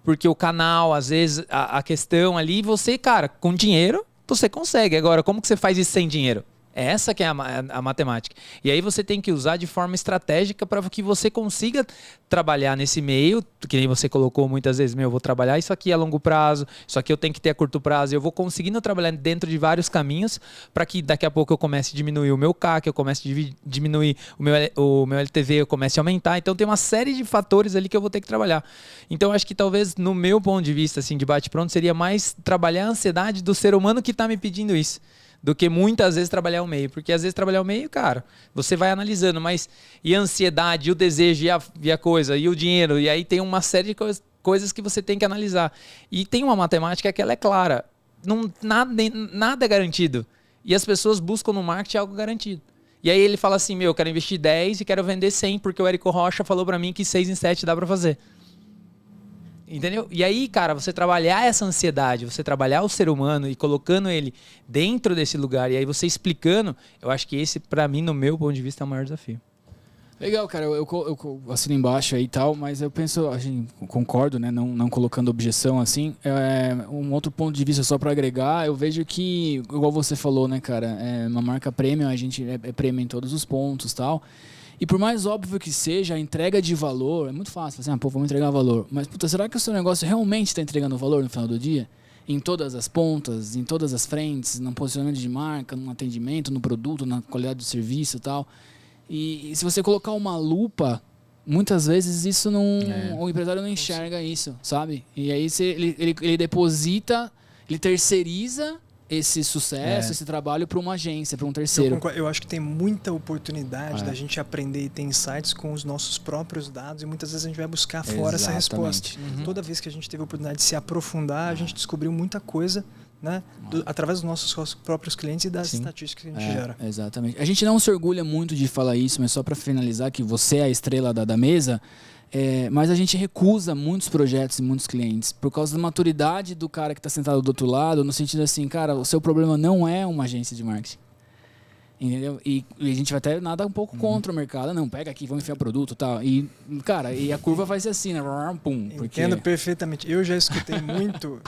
Speaker 1: Porque o canal, às vezes, a questão ali, você, cara, com dinheiro, você consegue. Agora, como que você faz isso sem dinheiro? Essa que é a matemática. E aí você tem que usar de forma estratégica para que você consiga trabalhar nesse meio, que nem você colocou muitas vezes, eu vou trabalhar isso aqui a longo prazo, isso aqui eu tenho que ter a curto prazo, eu vou conseguindo trabalhar dentro de vários caminhos para que daqui a pouco eu comece a diminuir o meu CAC, eu comece a diminuir o meu LTV, eu comece a aumentar. Então tem uma série de fatores ali que eu vou ter que trabalhar. Então acho que talvez no meu ponto de vista, assim, de bate-pronto, seria mais trabalhar a ansiedade do ser humano que está me pedindo isso, do que muitas vezes trabalhar o meio. Porque às vezes trabalhar o meio, cara, você vai analisando, mas e a ansiedade, e o desejo, e a coisa, e o dinheiro, e aí tem uma série de coisas que você tem que analisar. E tem uma matemática que ela é clara. Nada é garantido. E as pessoas buscam no marketing algo garantido. E aí ele fala assim, eu quero investir 10 e quero vender 100, porque o Érico Rocha falou pra mim que 6 em 7 dá pra fazer. Entendeu? E aí, cara, você trabalhar essa ansiedade, você trabalhar o ser humano e colocando ele dentro desse lugar, e aí você explicando, eu acho que esse, pra mim, no meu ponto de vista, é o maior desafio.
Speaker 2: Legal, cara, eu assino embaixo aí e tal, mas eu penso, concordo, né, não colocando objeção assim, um outro ponto de vista só para agregar, eu vejo que, igual você falou, né, cara, uma marca premium, a gente é premium em todos os pontos e tal. E por mais óbvio que seja, a entrega de valor é muito fácil. Assim, vamos entregar valor. Mas, puta, será que o seu negócio realmente está entregando valor no final do dia? em todas as pontas, em todas as frentes, no posicionamento de marca, no atendimento, no produto, na qualidade do serviço e tal. E se você colocar uma lupa, muitas vezes isso não, o empresário não enxerga isso, sabe? E aí ele deposita, ele terceiriza esse sucesso, esse trabalho para uma agência, para um terceiro.
Speaker 3: Eu acho que tem muita oportunidade da gente aprender e ter insights com os nossos próprios dados, e muitas vezes a gente vai buscar fora essa resposta. Toda vez que a gente teve a oportunidade de se aprofundar, a gente descobriu muita coisa, né, através dos nossos próprios clientes e das estatísticas que a gente gera.
Speaker 2: Exatamente. A gente não se orgulha muito de falar isso, mas só para finalizar, que você é a estrela da mesa, mas a gente recusa muitos projetos e muitos clientes por causa da maturidade do cara que está sentado do outro lado, no sentido assim, cara, o seu problema não é uma agência de marketing. Entendeu? E a gente vai até nada um pouco contra o mercado. Não, pega aqui, vamos enfiar produto e tal. E, cara, e a curva vai ser assim, né? Pum, porque...
Speaker 3: Entendo perfeitamente. Eu já escutei muito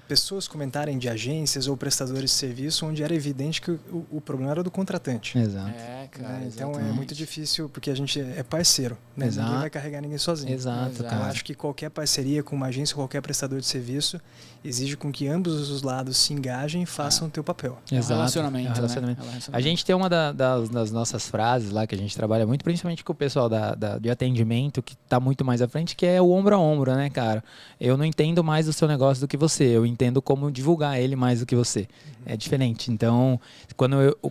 Speaker 3: pessoas comentarem de agências ou prestadores de serviço onde era evidente que o problema era do contratante.
Speaker 1: Exato.
Speaker 2: Cara,
Speaker 3: então é muito difícil, porque a gente é parceiro, né?
Speaker 1: Exato.
Speaker 3: Ninguém vai carregar ninguém sozinho.
Speaker 1: Exato, cara.
Speaker 3: Eu acho que qualquer parceria com uma agência ou qualquer prestador de serviço exige com que ambos os lados se engajem e façam o teu papel.
Speaker 1: Exato.
Speaker 2: Relacionamento,
Speaker 1: relacionamento.
Speaker 2: Né?
Speaker 1: A gente tem uma das nossas frases lá que a gente trabalha muito, principalmente com o pessoal de atendimento, que está muito mais à frente, que é o ombro a ombro, né, cara? Eu não entendo mais o seu negócio do que você, eu entendo como divulgar ele mais do que você. É diferente. Então,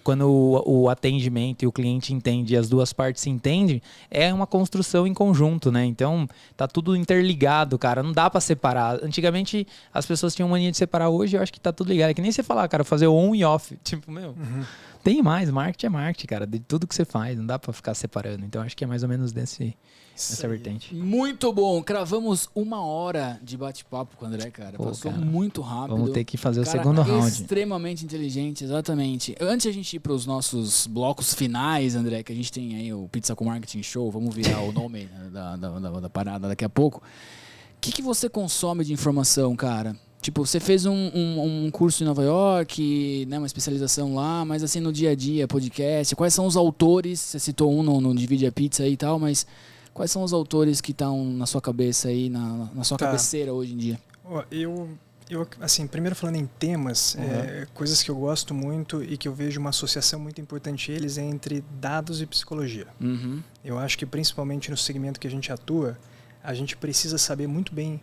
Speaker 1: quando o atendimento e o cliente entende e as duas partes se entendem, é uma construção em conjunto, né? Então, tá tudo interligado, cara. Não dá para separar. Antigamente, as pessoas tinham mania de separar. Hoje, eu acho que tá tudo ligado. É que nem você falar, cara, fazer on e off. Tipo, tem mais. Marketing é marketing, cara. De tudo que você faz. Não dá para ficar separando. Então, acho que é mais ou menos nessa vertente.
Speaker 2: Muito bom. Cravamos 1 hora de bate-papo com o André, cara.
Speaker 1: Pô,
Speaker 2: passou
Speaker 1: cara,
Speaker 2: muito rápido.
Speaker 1: Vamos ter que fazer
Speaker 2: cara,
Speaker 1: o segundo round.
Speaker 2: Extremamente inteligente, exatamente. Antes de a gente ir para os nossos blocos finais, André, que a gente tem aí o Pizza com Marketing Show, vamos virar o nome da parada daqui a pouco. O que você consome de informação, cara? Tipo, você fez um curso em Nova York, né, uma especialização lá, mas assim, no dia a dia, podcast, quais são os autores? Você citou um no Divide a Pizza aí e tal, mas quais são os autores que estão na sua cabeça aí, na sua cabeceira hoje em dia?
Speaker 3: Eu assim, primeiro falando em temas, coisas que eu gosto muito e que eu vejo uma associação muito importante eles é entre dados e psicologia. Eu acho que principalmente no segmento que a gente atua, a gente precisa saber muito bem,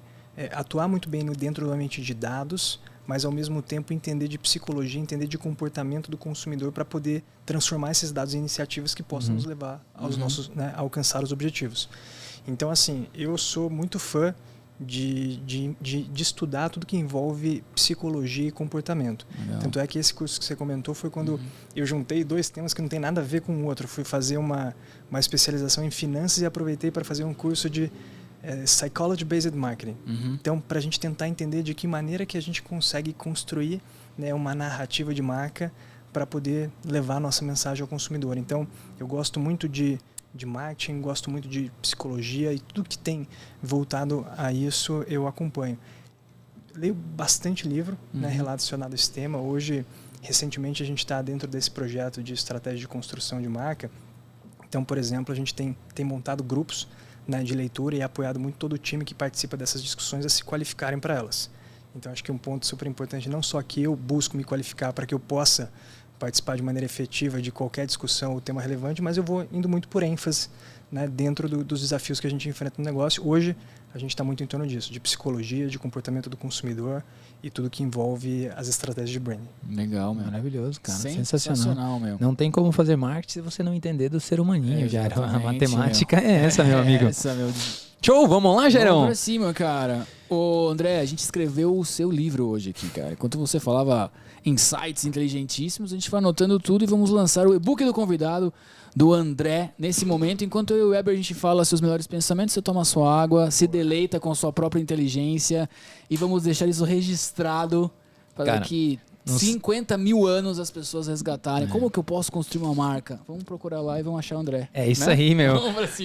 Speaker 3: atuar muito bem dentro do ambiente de dados, mas ao mesmo tempo entender de psicologia, entender de comportamento do consumidor para poder transformar esses dados em iniciativas que possam nos levar aos nossos, né, a alcançar os objetivos. Então, assim, eu sou muito fã de estudar tudo que envolve psicologia e comportamento. Legal. Tanto é que esse curso que você comentou foi quando eu juntei 2 temas que não tem nada a ver com o outro. Fui fazer uma especialização em finanças e aproveitei para fazer um curso de Psychology-Based Marketing. Então, para a gente tentar entender de que maneira que a gente consegue construir, né, uma narrativa de marca para poder levar a nossa mensagem ao consumidor. Então, eu gosto muito de marketing, gosto muito de psicologia e tudo que tem voltado a isso eu acompanho. Leio bastante livro, né, relacionado a esse tema. Hoje, recentemente, a gente está dentro desse projeto de estratégia de construção de marca. Então, por exemplo, a gente tem montado grupos, né, de leitura e apoiado muito todo o time que participa dessas discussões a se qualificarem para elas. Então, acho que um ponto super importante, não só que eu busco me qualificar para que eu possa participar de maneira efetiva de qualquer discussão ou tema relevante, mas eu vou indo muito por ênfase, né, dentro dos desafios que a gente enfrenta no negócio. Hoje, a gente está muito em torno disso, de psicologia, de comportamento do consumidor e tudo que envolve as estratégias de branding.
Speaker 2: Legal, meu.
Speaker 1: Maravilhoso, cara.
Speaker 2: Sensacional, meu.
Speaker 1: Não tem como fazer marketing se você não entender do ser humaninho, Jairo. A matemática é essa, meu amigo.
Speaker 2: Meu.
Speaker 1: Show, vamos lá, Jairão?
Speaker 2: Vamos pra cima, cara. Ô, André, a gente escreveu o seu livro hoje aqui, cara. Enquanto você falava insights inteligentíssimos, a gente foi anotando tudo e vamos lançar o e-book do convidado, do André, nesse momento. Enquanto eu e o Weber a gente fala seus melhores pensamentos, você toma sua água, se deleita com sua própria inteligência e vamos deixar isso registrado para daqui 50 mil anos as pessoas resgatarem. Como que eu posso construir uma marca? Vamos procurar lá e vamos achar o André.
Speaker 1: É isso aí, meu.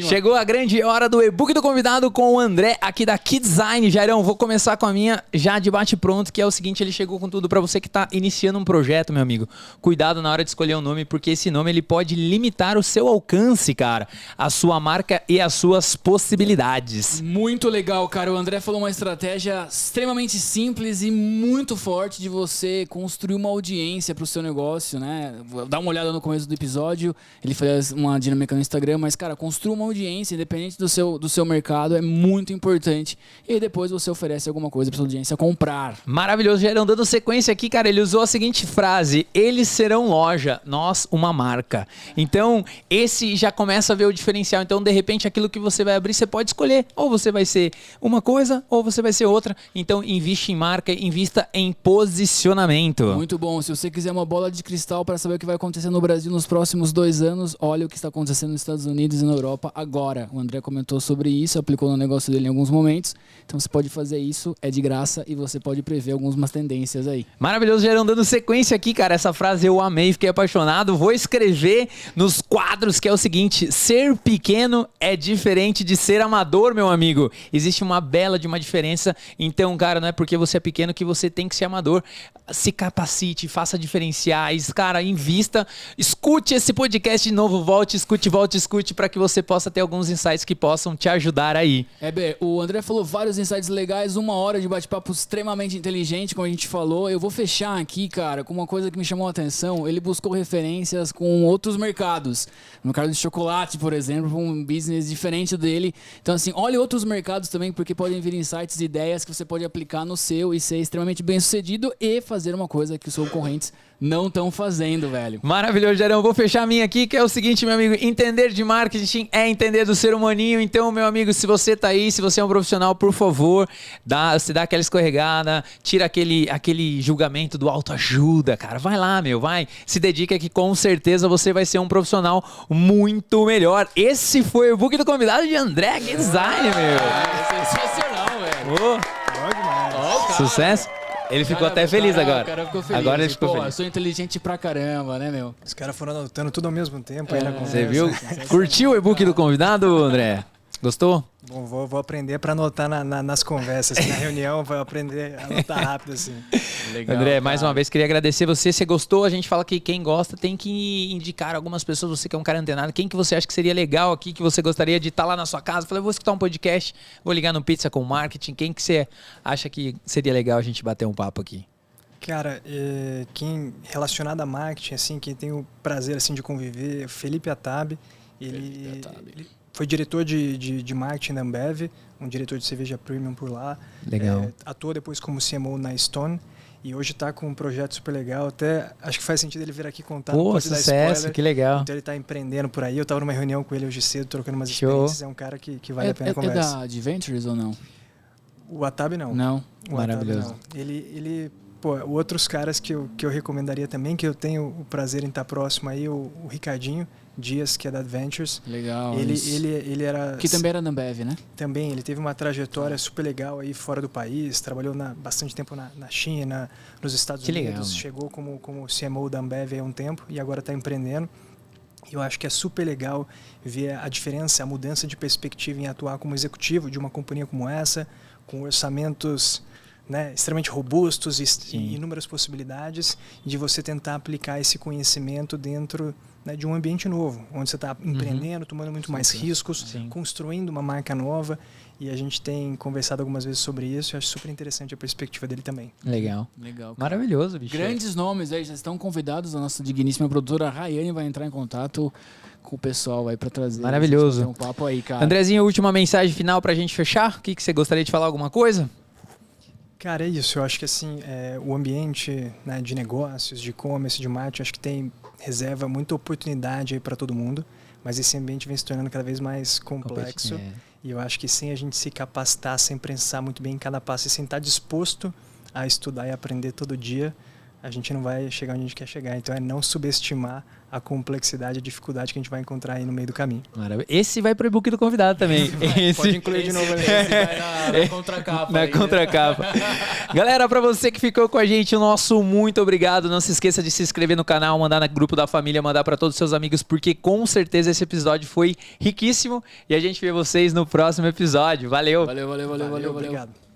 Speaker 1: Chegou a grande hora do e-book do convidado com o André aqui da KidZine. Jairão, vou começar com a minha já de bate-pronto, que é o seguinte, ele chegou com tudo para você que tá iniciando um projeto, meu amigo. Cuidado na hora de escolher um nome, porque esse nome ele pode limitar o seu alcance, cara, a sua marca e as suas possibilidades.
Speaker 2: Muito legal, cara. O André falou uma estratégia extremamente simples e muito forte de você construir uma audiência para o seu negócio, né? Dá uma olhada no começo do episódio, ele fez uma dinâmica no Instagram, mas, cara, construa uma audiência, independente do seu mercado, é muito importante. E aí depois você oferece alguma coisa para sua audiência comprar.
Speaker 1: Maravilhoso, Gerão. Dando sequência aqui, cara, ele usou a seguinte frase: eles serão loja, nós uma marca. Então, esse já começa a ver o diferencial. Então, de repente, aquilo que você vai abrir, você pode escolher. Ou você vai ser uma coisa, ou você vai ser outra. Então, invista em marca, invista em posicionamento.
Speaker 2: Muito bom. Se você quiser uma bola de cristal para saber o que vai acontecer no Brasil nos próximos 2 anos, olha o que está acontecendo nos Estados Unidos e na Europa agora. O André comentou sobre isso, aplicou no negócio dele em alguns momentos. Então você pode fazer isso, é de graça e você pode prever algumas tendências aí.
Speaker 1: Maravilhoso, Gerão. Dando sequência aqui, cara, essa frase eu amei, fiquei apaixonado. Vou escrever nos quadros, que é o seguinte: ser pequeno é diferente de ser amador, meu amigo. Existe uma bela de uma diferença. Então, cara, não é porque você é pequeno que você tem que ser amador. Se capacite, faça diferenciais, cara, invista, escute esse podcast de novo, volte, escute, para que você possa ter alguns insights que possam te ajudar aí.
Speaker 2: O André falou vários insights legais, 1 hora de bate-papo extremamente inteligente, como a gente falou. Eu vou fechar aqui, cara, com uma coisa que me chamou a atenção. Ele buscou referências com outros mercados. No mercado de chocolate, por exemplo, um business diferente dele. Então, assim, olhe outros mercados também, porque podem vir insights e ideias que você pode aplicar no seu e ser extremamente bem-sucedido e fazer uma coisa que os concorrentes não estão fazendo, velho.
Speaker 1: Maravilhoso, Gerão. Vou fechar a minha aqui, que é o seguinte, meu amigo: entender de marketing é entender do ser humaninho. Então, meu amigo, se você tá aí, se você é um profissional, por favor, dá aquela escorregada, tira aquele julgamento do autoajuda, cara. Vai lá, meu, vai. Se dedica que com certeza você vai ser um profissional muito melhor. Esse foi o book do convidado de André KidZine, meu.
Speaker 2: Sensacional, velho.
Speaker 1: Sucesso. Ele ficou até feliz agora.
Speaker 2: O cara ficou feliz.
Speaker 1: Agora ele ficou
Speaker 2: Pô,
Speaker 1: feliz.
Speaker 2: eu sou inteligente pra caramba, né, meu?
Speaker 3: Os caras foram anotando tudo ao mesmo tempo aí na conversa.
Speaker 1: Você viu? Curtiu o e-book do convidado, André? Gostou?
Speaker 3: Bom, vou aprender para anotar nas conversas. Na reunião, vou aprender a anotar rápido, assim.
Speaker 1: Legal, André, cara, mais uma vez queria agradecer você. Se gostou, a gente fala que quem gosta tem que indicar algumas pessoas. Você que é um cara antenado, quem que você acha que seria legal aqui, que você gostaria de estar lá na sua casa? Falei, vou escutar um podcast, vou ligar no Pizza com Marketing. Quem que você acha que seria legal a gente bater um papo aqui?
Speaker 3: Cara, quem relacionado a marketing, assim, quem tem o prazer assim, de conviver, Felipe Atab. Ele foi diretor de marketing da Ambev, um diretor de cerveja premium por lá.
Speaker 1: Legal.
Speaker 3: Atuou depois como CMO na Stone e hoje está com um projeto super legal. Até acho que faz sentido ele vir aqui contar.
Speaker 1: Pô, sucesso, que legal.
Speaker 3: Então ele está empreendendo por aí. Eu estava numa reunião com ele hoje cedo, trocando umas experiências. É um cara que vale a pena conversar.
Speaker 2: É da Adventures ou não?
Speaker 3: O Atab não.
Speaker 2: Não.
Speaker 3: O
Speaker 1: maravilhoso.
Speaker 3: Atab, não. Ele outros caras que eu recomendaria também, que eu tenho o prazer em estar próximo aí, o Ricardinho Dias, que é da Adventures.
Speaker 2: Legal.
Speaker 3: Ele era...
Speaker 2: Que também era da Ambev, né?
Speaker 3: Também, ele teve uma trajetória super legal aí fora do país, trabalhou bastante tempo na China, nos Estados Unidos, legal. Chegou como CMO da Ambev há um tempo e agora está empreendendo. E eu acho que é super legal ver a diferença, a mudança de perspectiva em atuar como executivo de uma companhia como essa, com orçamentos... né, extremamente robustos e inúmeras possibilidades de você tentar aplicar esse conhecimento dentro, né, de um ambiente novo, onde você está empreendendo, tomando muito mais riscos, construindo uma marca nova. E a gente tem conversado algumas vezes sobre isso. Eu acho super interessante a perspectiva dele também.
Speaker 1: Legal.
Speaker 2: Legal,
Speaker 1: maravilhoso, bicho.
Speaker 2: Grandes nomes aí, já estão convidados. A nossa digníssima produtora Rayane vai entrar em contato com o pessoal aí para trazer.
Speaker 1: Maravilhoso.
Speaker 2: Um papo aí, cara.
Speaker 1: Andrezinho, última mensagem final para a gente fechar. O que você gostaria de falar? Alguma coisa?
Speaker 3: Cara, é isso. Eu acho que assim, o ambiente, né, de negócios, de e-commerce, de marketing, acho que reserva muita oportunidade aí para todo mundo, mas esse ambiente vem se tornando cada vez mais complexo. E eu acho que sem a gente se capacitar, sem pensar muito bem em cada passo e sem estar disposto a estudar e aprender todo dia, a gente não vai chegar onde a gente quer chegar. Então é não subestimar a complexidade, a dificuldade que a gente vai encontrar aí no meio do caminho.
Speaker 1: Maravilha. Esse vai pro e-book do convidado também.
Speaker 3: Pode incluir de novo.
Speaker 2: Esse vai na contracapa.
Speaker 1: Na contracapa. Galera, pra você que ficou com a gente, o nosso muito obrigado. Não se esqueça de se inscrever no canal, mandar no grupo da família, mandar pra todos os seus amigos, porque com certeza esse episódio foi riquíssimo. E a gente vê vocês no próximo episódio. Valeu.
Speaker 2: Valeu.
Speaker 3: Obrigado.